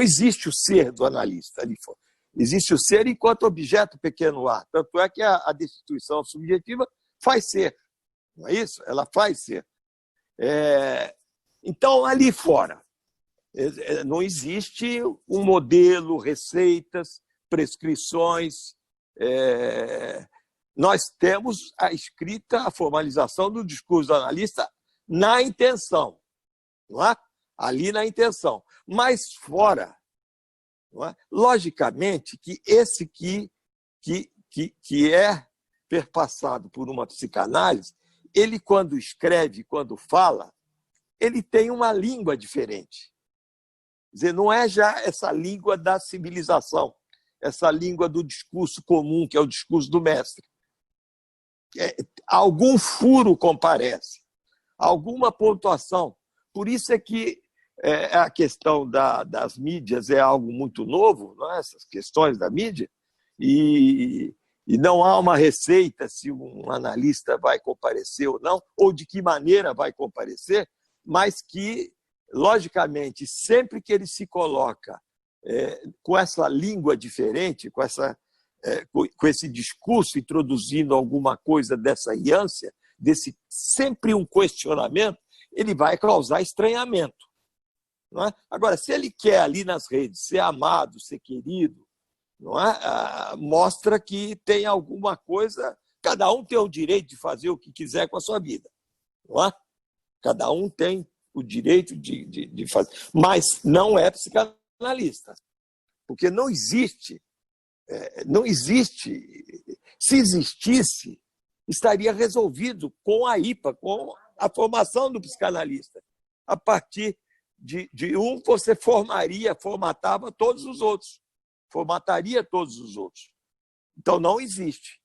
existe o ser do analista ali fora. Existe o ser enquanto objeto pequeno a. Tanto é que a destituição subjetiva faz ser. Não é isso? Ela faz ser. Então, ali fora, não existe um modelo, receitas, prescrições. Nós temos a escrita, a formalização do discurso do analista na intenção, não é? Ali na intenção. Mas fora, não é? Logicamente que esse que é perpassado por uma psicanálise, ele, quando escreve, quando fala, ele tem uma língua diferente. Quer dizer, não é já essa língua da civilização, essa língua do discurso comum, que é o discurso do mestre. Algum furo comparece, alguma pontuação. Por isso é que a questão das mídias é algo muito novo, não é? Essas questões da mídia, e não há uma receita se um analista vai comparecer ou não, ou de que maneira vai comparecer, mas que, logicamente, sempre que ele se coloca com essa língua diferente, com esse discurso introduzindo alguma coisa dessa ânsia, desse sempre um questionamento, ele vai causar estranhamento. Não é? Agora, se ele quer ali nas redes ser amado, ser querido, não é? Mostra que tem alguma coisa, cada um tem o direito de fazer o que quiser com a sua vida. Não é? Cada um tem o direito de fazer, mas não é psicanalista, porque não existe. Se existisse, estaria resolvido com a IPA, com a formação do psicanalista. A partir de um, você formatava todos os outros, formataria todos os outros. Então, não existe.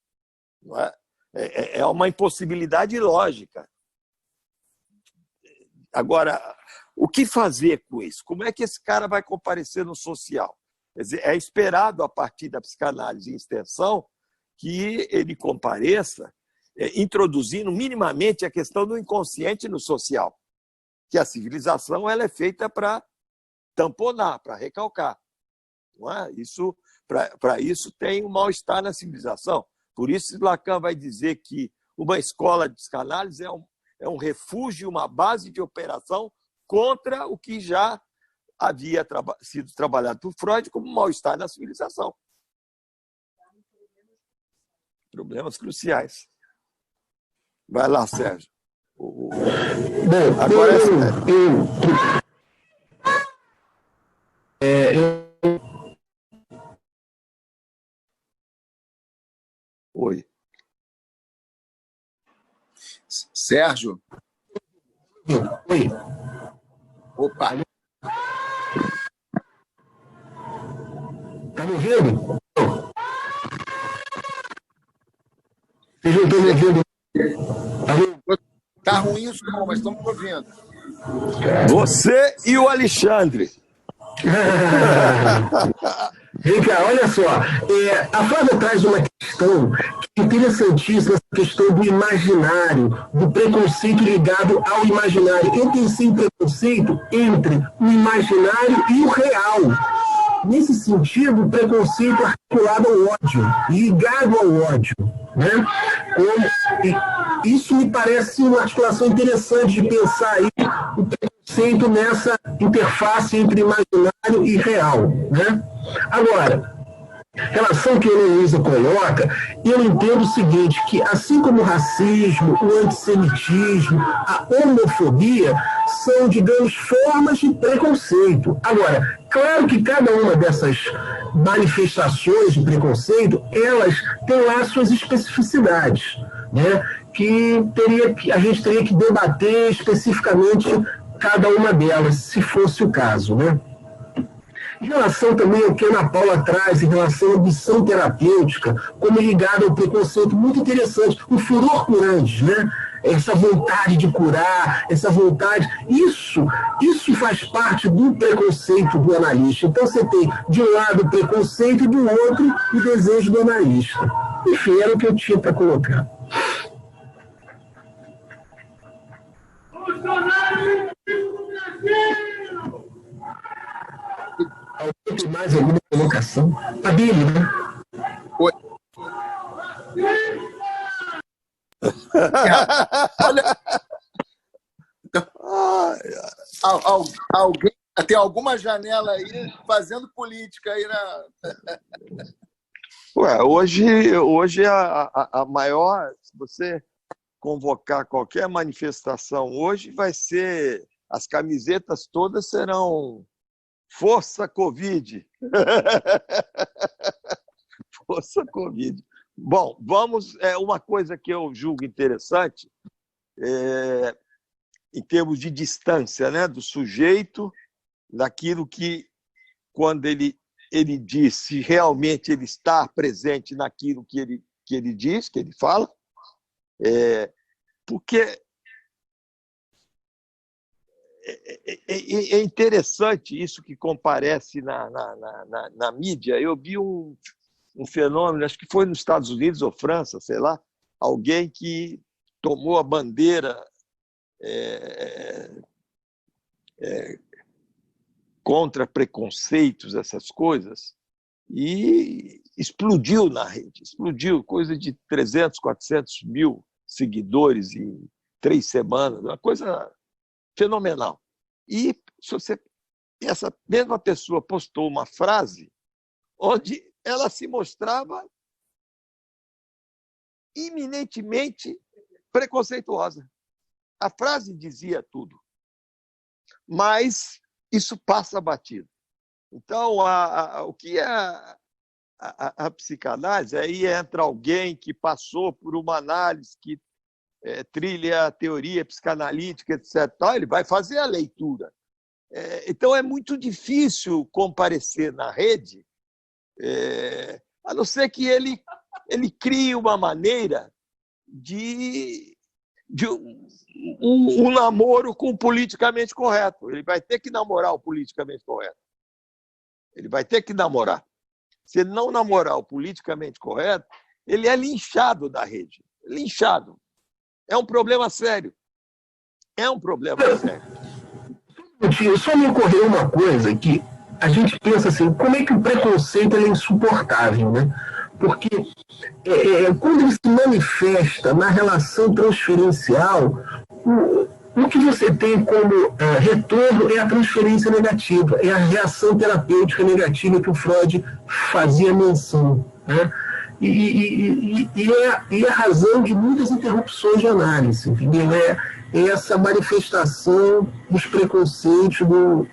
Não é? É uma impossibilidade lógica. Agora, o que fazer com isso? Como é que esse cara vai comparecer no social? Quer dizer, é esperado, a partir da psicanálise em extensão, que ele compareça introduzindo minimamente a questão do inconsciente no social, que a civilização ela é feita para tamponar, para recalcar. Não é? Para isso tem um mal-estar na civilização. Por isso, Lacan vai dizer que uma escola de psicanálise é um refúgio, uma base de operação contra o que já havia sido trabalhado por Freud como mal-estar na civilização. Problemas cruciais. Vai lá, Sérgio. Bom, agora Oi. Sérgio? Oi. Opa. Tá me ouvindo? Vocês não estão me ouvindo? Tá ruim o som, mas estamos ouvindo. Você e o Alexandre. Vem cá, olha só. A Flávia traz uma questão que é interessantíssima, essa questão do imaginário, do preconceito ligado ao imaginário. Eu pensei em preconceito entre o imaginário e o real. Nesse sentido, o preconceito articulado ao ódio, ligado ao ódio. Né? Isso me parece uma articulação interessante de pensar aí o preconceito nessa interface entre imaginário e real. Né? Agora, a relação que a Heloísa coloca, eu entendo o seguinte, que assim como o racismo, o antissemitismo, a homofobia, são, digamos, formas de preconceito. Agora, claro que cada uma dessas manifestações de preconceito, elas têm lá suas especificidades, né? Que a gente teria que debater especificamente cada uma delas, se fosse o caso, né? Em relação também ao que a Ana Paula traz, em relação à ambição terapêutica, como ligada ao preconceito, muito interessante, o furor curante, né? Essa vontade de curar, essa vontade... Isso faz parte do preconceito do analista. Então, você tem, de um lado, o preconceito e do outro, o desejo do analista. Enfim, era o que eu tinha para colocar. Alguém tem mais alguma colocação? Abílio, né? Oi. Olha, alguém tem alguma janela aí fazendo política aí na... Ué, hoje a maior, se você convocar qualquer manifestação hoje, vai ser, as camisetas todas serão Força Covid. Força Covid. Bom, vamos, uma coisa que eu julgo interessante, em termos de distância, né, do sujeito, daquilo que, quando ele diz se realmente ele está presente naquilo que ele diz, que ele fala, porque é interessante isso que comparece na mídia. Eu vi um fenômeno, acho que foi nos Estados Unidos ou França, sei lá, alguém que tomou a bandeira contra preconceitos, essas coisas, e explodiu na rede, explodiu, coisa de 300, 400 mil seguidores em 3 semanas, uma coisa fenomenal. E essa mesma pessoa postou uma frase onde ela se mostrava iminentemente preconceituosa. A frase dizia tudo, mas isso passa batido. Então, o que é a psicanálise? Aí entra alguém que passou por uma análise que trilha a teoria psicanalítica, etc. Ele vai fazer a leitura. Então, é muito difícil comparecer na rede, a não ser que ele crie uma maneira de um namoro com o politicamente correto. Ele vai ter que namorar o politicamente correto. Ele vai ter que namorar. Se ele não namorar o politicamente correto, ele é linchado da rede. Linchado. É um problema sério. É um problema sério. Só me ocorreu uma coisa que a gente pensa assim, como é que o preconceito é insuportável, né? Porque quando ele se manifesta na relação transferencial, o que você tem como retorno é a transferência negativa, é a reação terapêutica negativa que o Freud fazia menção, né? E é a razão de muitas interrupções de análise, entendeu? É essa manifestação dos preconceitos do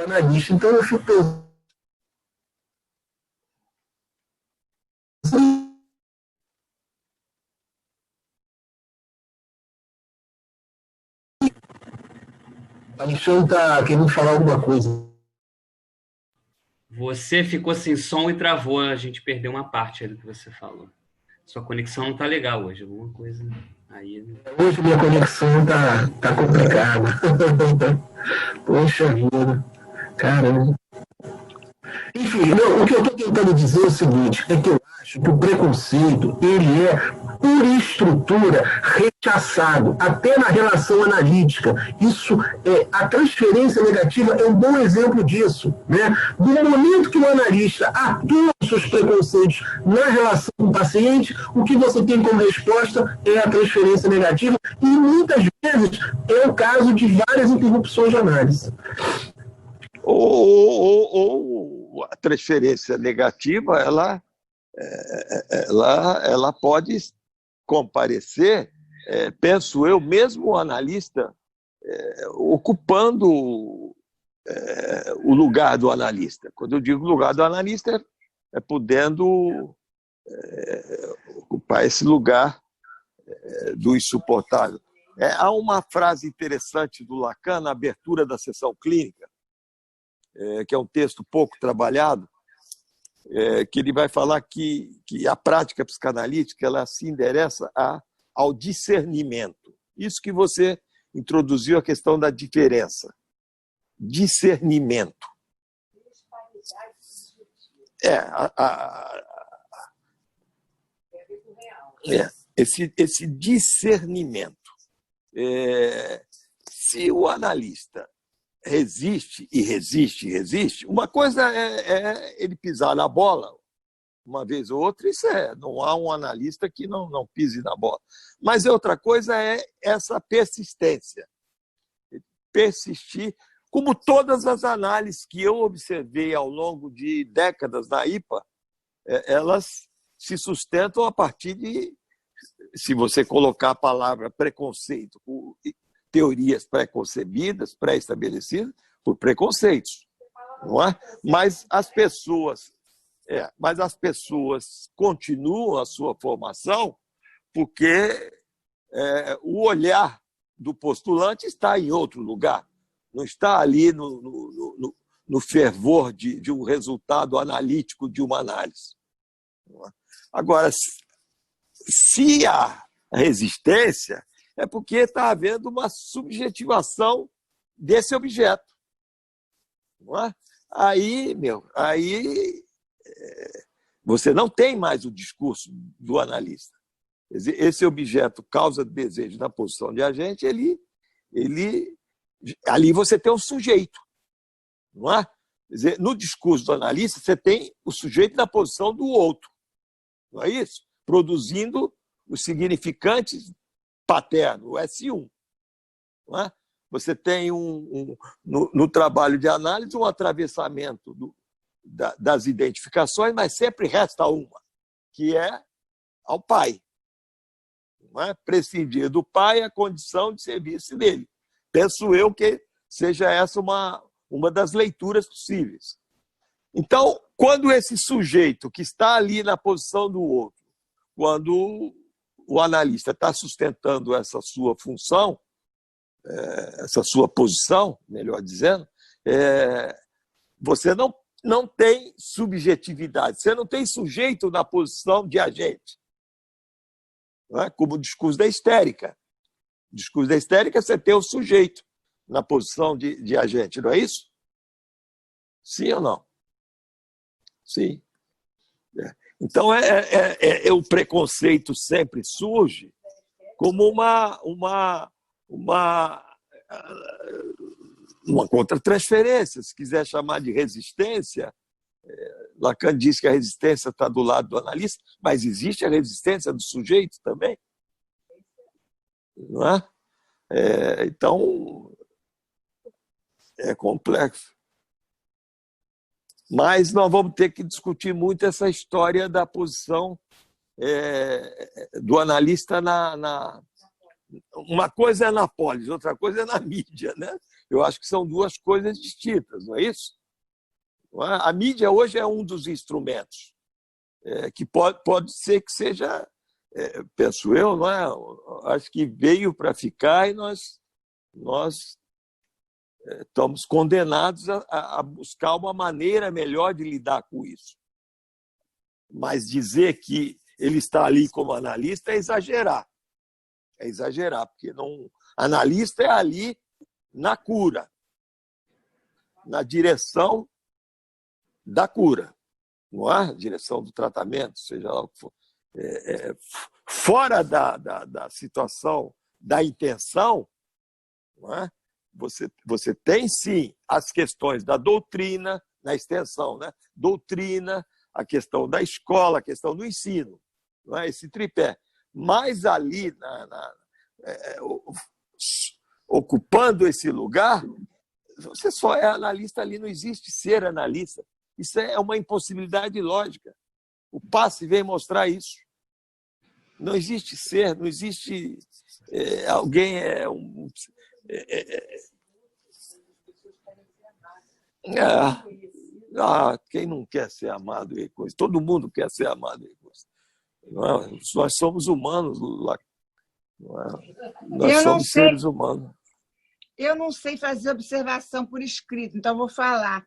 analista. Então, eu fico pensando... Alexandre está querendo falar alguma coisa. Você ficou sem som e travou, a gente perdeu uma parte do que você falou. Sua conexão não está legal hoje, alguma coisa aí. Hoje minha conexão tá complicada. Poxa vida, caramba. Enfim, o que eu estou tentando dizer é o seguinte, é que eu acho que o preconceito, ele é, por estrutura, rechaçado, até na relação analítica. Isso, a transferência negativa é um bom exemplo disso, né? Do momento que o analista atua os seus preconceitos na relação com o paciente, o que você tem como resposta é a transferência negativa, e muitas vezes é o caso de várias interrupções de análise. Ou a transferência negativa, ela pode comparecer, penso eu, mesmo o analista ocupando o lugar do analista. Quando eu digo lugar do analista, é podendo ocupar esse lugar do insuportável. Há uma frase interessante do Lacan na abertura da sessão clínica, que é um texto pouco trabalhado, que ele vai falar que a prática psicanalítica ela se endereça ao discernimento. Isso que você introduziu, a questão da diferença. Discernimento. Esse discernimento. Se o analista resiste, uma coisa é ele pisar na bola uma vez ou outra, isso não há um analista que não pise na bola. Mas outra coisa é essa persistência. Persistir, como todas as análises que eu observei ao longo de décadas na IPA, elas se sustentam a partir de, se você colocar a palavra preconceito, teorias pré-concebidas, pré-estabelecidas, por preconceitos. Não é? Mas as pessoas continuam a sua formação porque o olhar do postulante está em outro lugar, não está ali no fervor de um resultado analítico de uma análise. Agora, se há resistência, é porque está havendo uma subjetivação desse objeto. Não é? Aí você não tem mais o discurso do analista. Esse objeto causa desejo na posição de agente, ali você tem um sujeito. Não é? Quer dizer, no discurso do analista, você tem o sujeito na posição do outro. Não é isso? Produzindo os significantes paterno, o S1. Não é? Você tem no trabalho de análise um atravessamento das identificações, mas sempre resta uma, que é ao pai. Não é? Prescindir do pai a condição de serviço dele. Penso eu que seja essa uma das leituras possíveis. Então, quando esse sujeito que está ali na posição do outro, quando o analista está sustentando essa sua função, essa sua posição, melhor dizendo, você não tem subjetividade, você não tem sujeito na posição de agente. Não é? Como o discurso da histérica. No discurso da histérica, você tem o sujeito na posição de agente, não é isso? Sim ou não? Sim. Então, o preconceito sempre surge como uma contra-transferência, se quiser chamar de resistência. Lacan diz que a resistência está do lado do analista, mas existe a resistência do sujeito também. Não é? Então, é complexo. Mas nós vamos ter que discutir muito essa história da posição do analista Uma coisa é na polis, outra coisa é na mídia, né? Eu acho que são duas coisas distintas, não é isso? A mídia hoje é um dos instrumentos que pode ser que seja, penso eu, não é? Acho que veio para ficar e nós estamos condenados a buscar uma maneira melhor de lidar com isso. Mas dizer que ele está ali como analista é exagerar. É exagerar, porque analista é ali na cura, na direção da cura, não é? Direção do tratamento, seja lá o que for. Fora da situação da intenção, não é? Você tem, sim, as questões da doutrina, na extensão, né? Doutrina, a questão da escola, a questão do ensino, não é? Esse tripé. Mas ali, ocupando esse lugar, você só é analista ali, não existe ser analista. Isso é uma impossibilidade lógica. O passe vem mostrar isso. Não existe ser, não existe alguém quem não quer ser amado e coisa. Todo mundo quer ser amado e coisa. Nós somos humanos, nós somos seres humanos. Eu não sei fazer observação por escrito, então vou falar.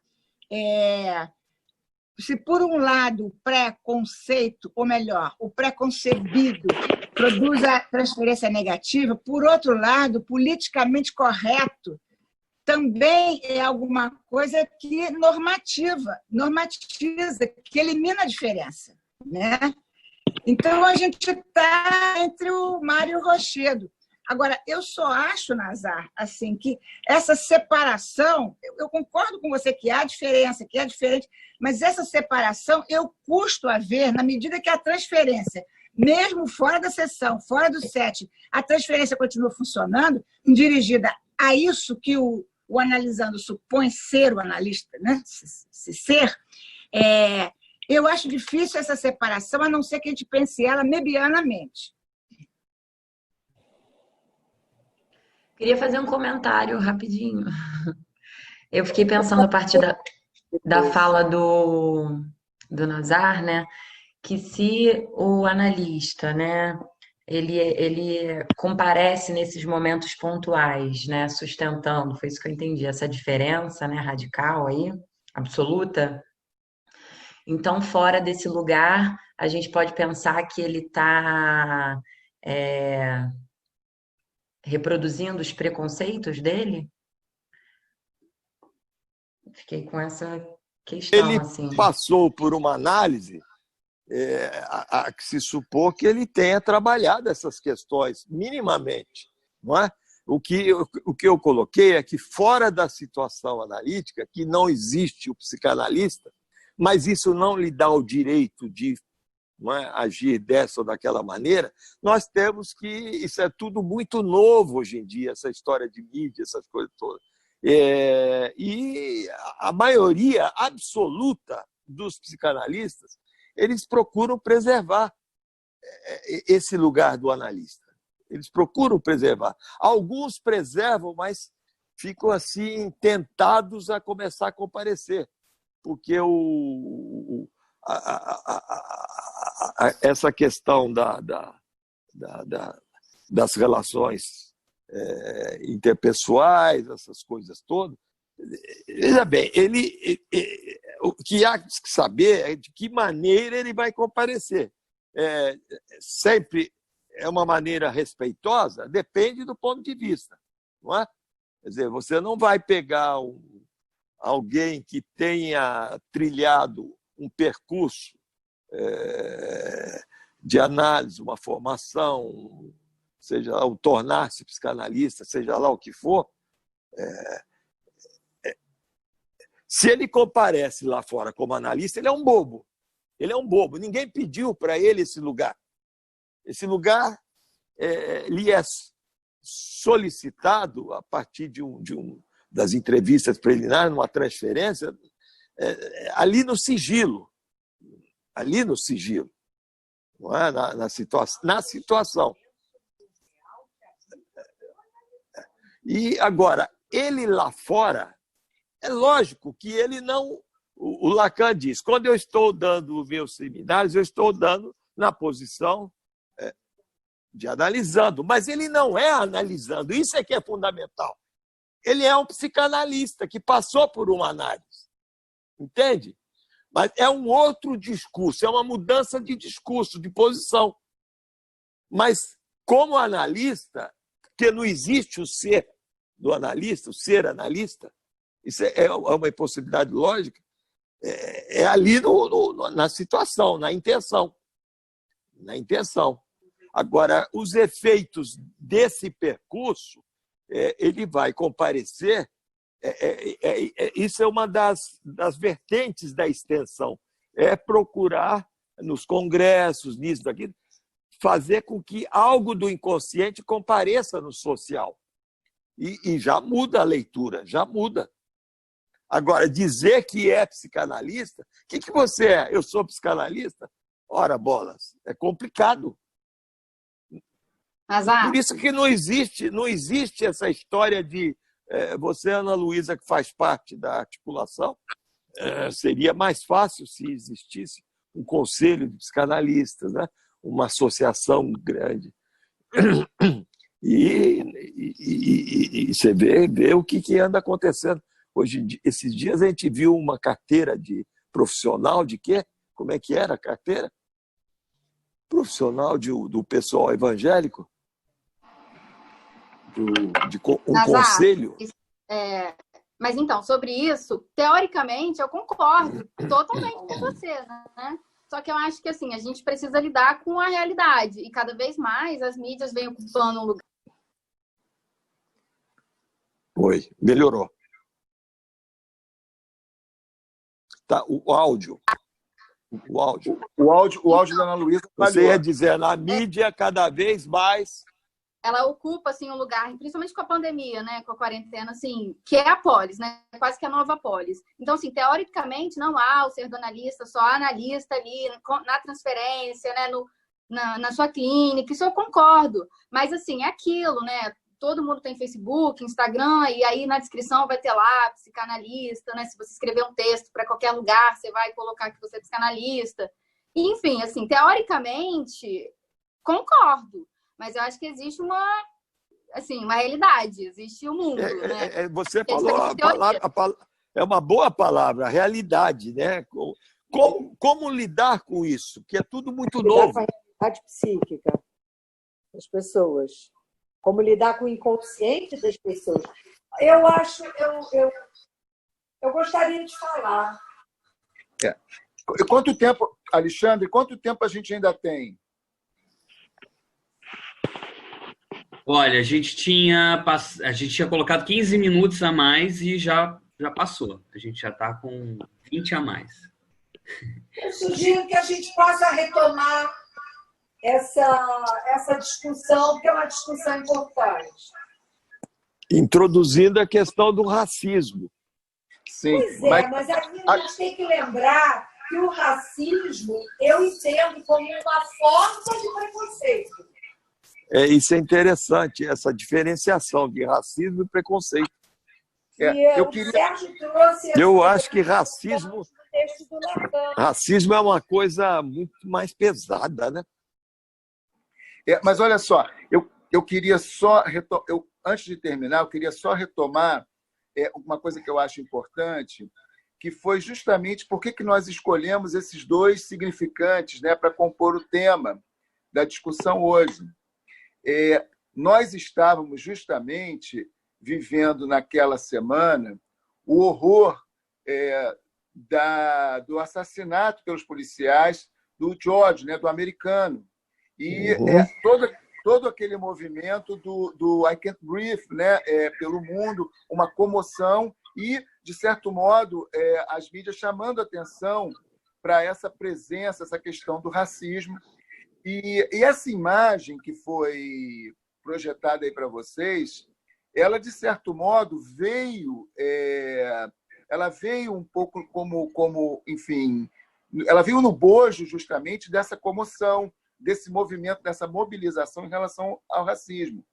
se por um lado o preconceito, ou melhor, o preconcebido produz a transferência negativa, por outro lado, politicamente correto também é alguma coisa que normatiza, que elimina a diferença, né? Então, a gente está entre o mar e o rochedo. Agora, eu só acho, Nazar, assim, que essa separação, eu concordo com você que há diferença, que é diferente, mas essa separação eu custo a ver na medida que a transferência, mesmo fora da sessão, fora do set, a transferência continua funcionando, dirigida a isso que o analisando supõe ser o analista, né? Se ser, eu acho difícil essa separação, a não ser que a gente pense ela mebianamente. Queria fazer um comentário rapidinho. Eu fiquei pensando a partir da fala do Nazar, né? Que se o analista, né? Ele comparece nesses momentos pontuais, né, sustentando, foi isso que eu entendi, essa diferença, né, radical aí, absoluta. Então, fora desse lugar, a gente pode pensar que ele está reproduzindo os preconceitos dele? Fiquei com essa questão. Ele assim. passou por uma análise a que se supor que ele tenha trabalhado essas questões minimamente, não é? O que eu coloquei é que fora da situação analítica, que não existe o psicanalista, mas isso não lhe dá o direito de, não é, agir dessa ou daquela maneira, nós temos que... Isso é tudo muito novo hoje em dia, essa história de mídia, essas coisas todas. E a maioria absoluta dos psicanalistas, eles procuram preservar esse lugar do analista. Eles procuram preservar. Alguns preservam, mas ficam assim tentados a começar a comparecer, porque essa questão das relações interpessoais, essas coisas todas, veja bem, o que há que saber é de que maneira ele vai comparecer. Sempre é uma maneira respeitosa, depende do ponto de vista, não é? Quer dizer, você não vai pegar alguém que tenha trilhado um percurso de análise, uma formação, seja ao tornar-se psicanalista, seja lá o que for, se ele comparece lá fora como analista, ele é um bobo. Ele é um bobo. Ninguém pediu para ele esse lugar. Esse lugar lhe é solicitado a partir das entrevistas preliminares, numa transferência, ali no sigilo. Ali no sigilo. Não é? Na situação. E agora, ele lá fora, é lógico que ele não... O Lacan diz, quando eu estou dando os meus seminários, eu estou dando na posição de analisando, mas ele não é analisando, isso é que é fundamental. Ele é um psicanalista que passou por uma análise, entende? Mas é um outro discurso, é uma mudança de discurso, de posição. Mas, como analista, porque não existe o ser do analista, o ser analista, isso é uma impossibilidade lógica, ali na situação, na intenção. Na intenção. Agora, os efeitos desse percurso, ele vai comparecer, isso é uma das vertentes da extensão, procurar nos congressos, nisso, daquilo, fazer com que algo do inconsciente compareça no social. E já muda a leitura, já muda. Agora, dizer que é psicanalista, o que você é? Eu sou psicanalista? Ora, bolas, é complicado. Por isso que não existe essa história de você, Ana Luísa, que faz parte da articulação, seria mais fácil se existisse um conselho de psicanalistas, né? Uma associação grande. E você vê o que anda acontecendo. Esses dias a gente viu uma carteira de profissional de quê? Como é que era a carteira? Profissional do pessoal evangélico? Um Nazar, conselho? Mas então, sobre isso, teoricamente, eu concordo totalmente com você, né? Só que eu acho que assim, a gente precisa lidar com a realidade. E cada vez mais as mídias vêm ocupando um lugar. Oi, melhorou. Tá, o áudio. O áudio da Ana Luísa falhou. Você ia dizer, na mídia, cada vez mais... Ela ocupa assim, um lugar, principalmente com a pandemia, né, com a quarentena, assim, que é a polis, né, quase que a nova polis. Então, assim, teoricamente, não há o ser do analista, só há analista ali na transferência, né, na sua clínica, isso eu concordo. Mas, assim, é aquilo, né, todo mundo tem Facebook, Instagram, e aí na descrição vai ter lá psicanalista, né, se você escrever um texto para qualquer lugar, você vai colocar que você é psicanalista. E, enfim, assim, teoricamente, concordo. Mas eu acho que existe uma realidade, existe o mundo, né? Você falou a palavra, é uma boa palavra, realidade, né? Como lidar com isso? Que é tudo muito novo. Lidar com a realidade psíquica das pessoas. Como lidar com o inconsciente das pessoas. Eu acho, eu gostaria de falar. Quanto tempo, Alexandre, quanto tempo a gente ainda tem? Olha, a gente tinha colocado 15 minutos a mais e já passou. A gente já está com 20 a mais. Eu sugiro que a gente possa retomar essa discussão, porque é uma discussão importante. Introduzindo a questão do racismo. Sim, mas aqui a gente tem que lembrar que o racismo eu entendo como uma forma de preconceito. Isso é interessante, essa diferenciação de racismo e preconceito. Eu acho que racismo é uma coisa muito mais pesada, né? Mas olha só, eu queria só antes de terminar, eu queria só retomar uma coisa que eu acho importante, que foi justamente por que nós escolhemos esses dois significantes, né, para compor o tema da discussão hoje. Nós estávamos justamente vivendo naquela semana o horror do assassinato pelos policiais do George, né, do americano. E todo aquele movimento do I Can't Breathe, né, pelo mundo, uma comoção e, de certo modo, as mídias chamando atenção para essa presença, essa questão do racismo. E essa imagem que foi projetada aí para vocês, ela, de certo modo, veio um pouco como, enfim, ela veio no bojo justamente dessa comoção, desse movimento, dessa mobilização em relação ao racismo.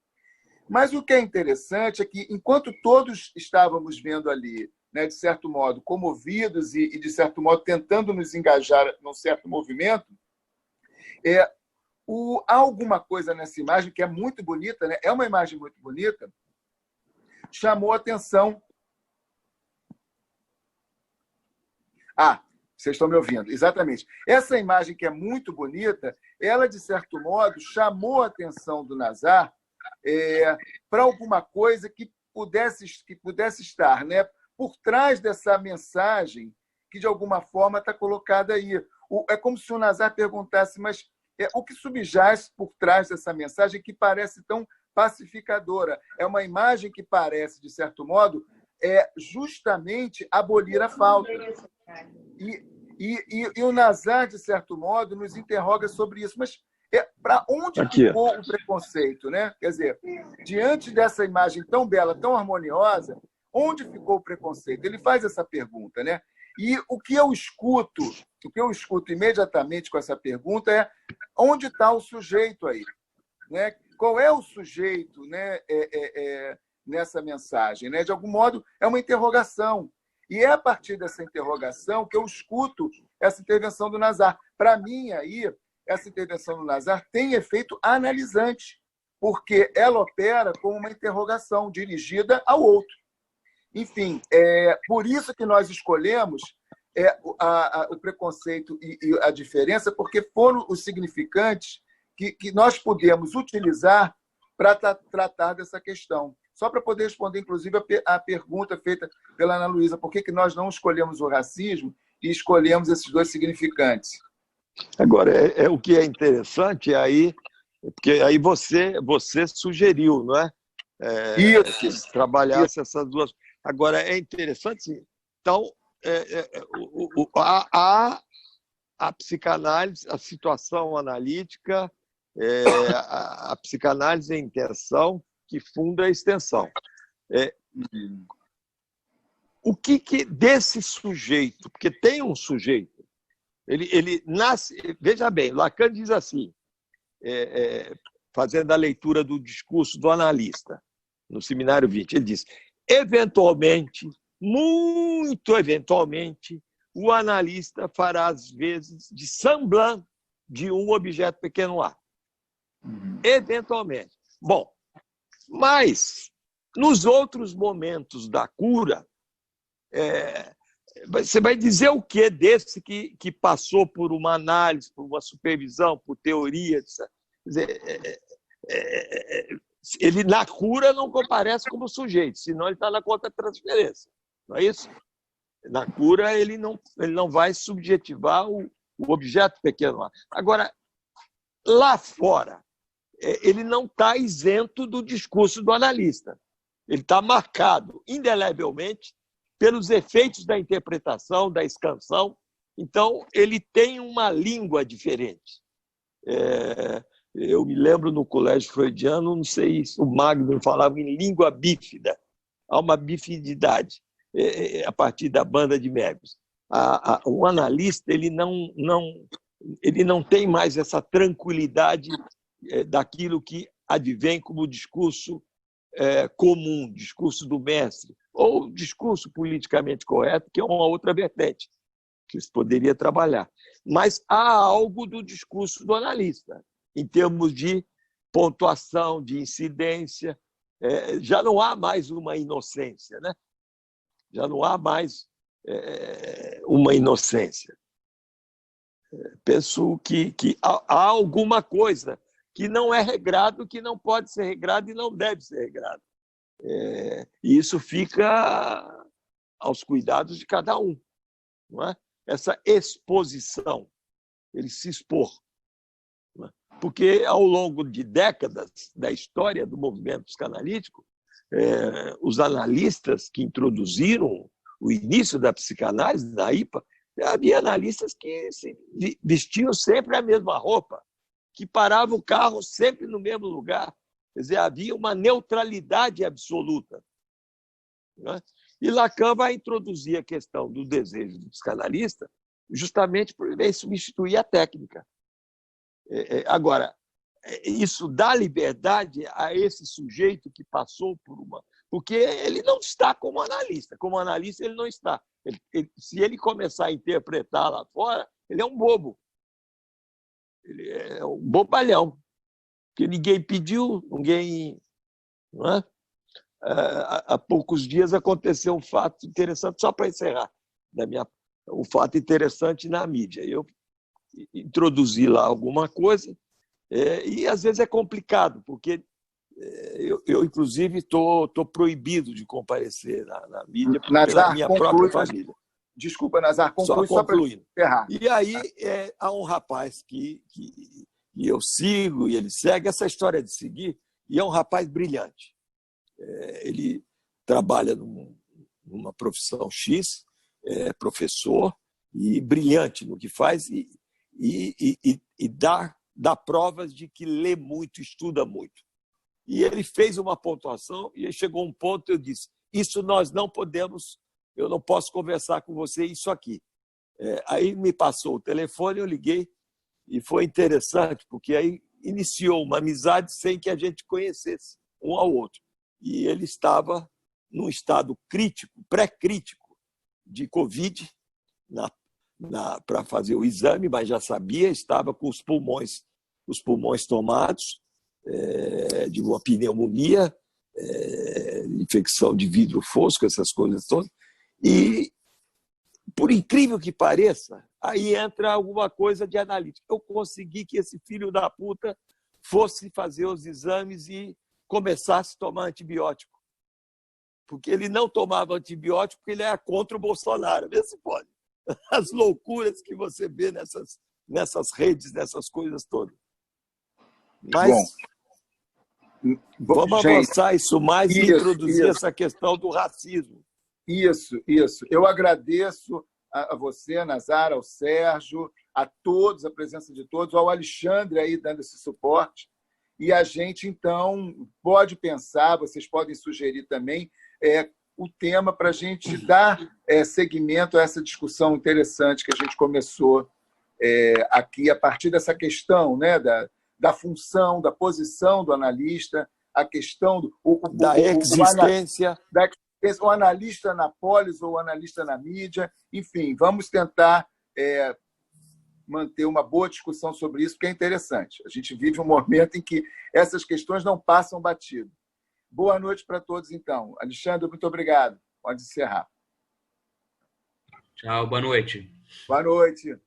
Mas o que é interessante é que, enquanto todos estávamos vendo ali, né, de certo modo, comovidos e, de certo modo, tentando nos engajar num certo movimento, há alguma coisa nessa imagem que é muito bonita, né? É uma imagem muito bonita, chamou a atenção. Vocês estão me ouvindo, exatamente. Essa imagem que é muito bonita, ela, de certo modo, chamou a atenção do Nazar para alguma coisa que pudesse estar, né, por trás dessa mensagem que, de alguma forma, está colocada aí. É como se o Nazar perguntasse, mas o que subjaz por trás dessa mensagem que parece tão pacificadora? É uma imagem que parece, de certo modo, justamente abolir a falta. E o Nazar, de certo modo, nos interroga sobre isso. Mas para onde ficou o preconceito, né? Quer dizer, diante dessa imagem tão bela, tão harmoniosa, onde ficou o preconceito? Ele faz essa pergunta, né? E o que eu escuto imediatamente com essa pergunta é: onde está o sujeito aí? Né? Qual é o sujeito, né, nessa mensagem? Né? De algum modo, é uma interrogação. E é a partir dessa interrogação que eu escuto essa intervenção do Nazar. Para mim, aí, essa intervenção do Nazar tem efeito analisante, porque ela opera como uma interrogação dirigida ao outro. Enfim, por isso que nós escolhemos o preconceito e a diferença, porque foram os significantes que nós podemos utilizar para tratar dessa questão. Só para poder responder, inclusive, a pergunta feita pela Ana Luísa, por que nós não escolhemos o racismo e escolhemos esses dois significantes? Agora, o que é interessante aí, porque aí você sugeriu, não é? Que trabalhasse essas duas. Agora, é interessante, então, a psicanálise, a situação analítica, a psicanálise é a intenção que funda a extensão. O que desse sujeito, porque tem um sujeito, ele nasce, veja bem, Lacan diz assim, fazendo a leitura do discurso do analista, no Seminário 20, ele diz, eventualmente, muito eventualmente, o analista fará, às vezes, de semblant de um objeto pequeno A. Eventualmente. Bom, mas, nos outros momentos da cura, você vai dizer o que desse que passou por uma análise, por uma supervisão, por teoria? Quer dizer, ele, na cura, não comparece como sujeito, senão ele está na contra-transferência. Não é isso? Na cura, ele não vai subjetivar o objeto pequeno A. Agora, lá fora, ele não está isento do discurso do analista. Ele está marcado, indelevelmente, pelos efeitos da interpretação, da escansão. Então, ele tem uma língua diferente. Eu me lembro no colégio freudiano, não sei se o Magno falava em língua bífida. Há uma bifididade a partir da banda de Möbius. O analista ele não tem mais essa tranquilidade daquilo que advém como discurso comum, discurso do mestre, ou discurso politicamente correto, que é uma outra vertente que se poderia trabalhar. Mas há algo do discurso do analista, em termos de pontuação, de incidência. Já não há mais uma inocência, né? Já não há mais uma inocência. Penso que há alguma coisa que não é regrado, que não pode ser regrado e não deve ser regrado. E isso fica aos cuidados de cada um. Não é? Essa exposição, ele se expor. Não é? Porque, ao longo de décadas da história do movimento psicanalítico, os analistas que introduziram o início da psicanálise, da IPA, havia analistas que vestiam sempre a mesma roupa, que paravam o carro sempre no mesmo lugar. Quer dizer, havia uma neutralidade absoluta. Não é? E Lacan vai introduzir a questão do desejo do psicanalista justamente por ele substituir a técnica. Agora, isso dá liberdade a esse sujeito que passou por uma... Porque ele não está como analista. Como analista, ele não está. Se ele começar a interpretar lá fora, ele é um bobo. Ele é um bobalhão. Porque ninguém pediu, ninguém... Não é? Há poucos dias aconteceu um fato interessante, só para encerrar, um fato interessante na mídia. Eu introduzi lá alguma coisa, e às vezes é complicado, porque eu inclusive, estou proibido de comparecer na mídia pela minha própria família. Desculpa, Nazar, conclui só para encerrar. E aí há um rapaz que eu sigo e ele segue, essa história de seguir, e é um rapaz brilhante. Ele trabalha numa profissão X, é professor, e brilhante no que faz, e dá provas de que lê muito, estuda muito. E ele fez uma pontuação, e aí chegou um ponto, eu disse, isso nós não podemos, eu não posso conversar com você isso aqui. Aí me passou o telefone, eu liguei, e foi interessante, porque aí iniciou uma amizade sem que a gente conhecesse um ao outro. E ele estava num estado crítico, pré-crítico, de Covid, para fazer o exame, mas já sabia, estava com os pulmões tomados, de uma pneumonia, infecção de vidro fosco, essas coisas todas. E, por incrível que pareça, aí entra alguma coisa de analítica. Eu consegui que esse filho da puta fosse fazer os exames e começasse a tomar antibiótico. Porque ele não tomava antibiótico porque ele era contra o Bolsonaro. Vê se pode. As loucuras que você vê nessas redes, nessas coisas todas. Mas vamos avançar isso mais e introduzir essa questão do racismo. Isso. Eu agradeço a você, Nazar, ao Sérgio, a todos, a presença de todos, ao Alexandre aí dando esse suporte. E a gente, então, pode pensar, vocês podem sugerir também o tema para a gente dar seguimento a essa discussão interessante que a gente começou aqui, a partir dessa questão, né, da função, da posição do analista, a questão da existência. O analista na polis ou o analista na mídia. Enfim, vamos tentar manter uma boa discussão sobre isso, porque é interessante. A gente vive um momento em que essas questões não passam batido. Boa noite para todos, então. Alexandre, muito obrigado. Pode encerrar. Tchau, boa noite. Boa noite.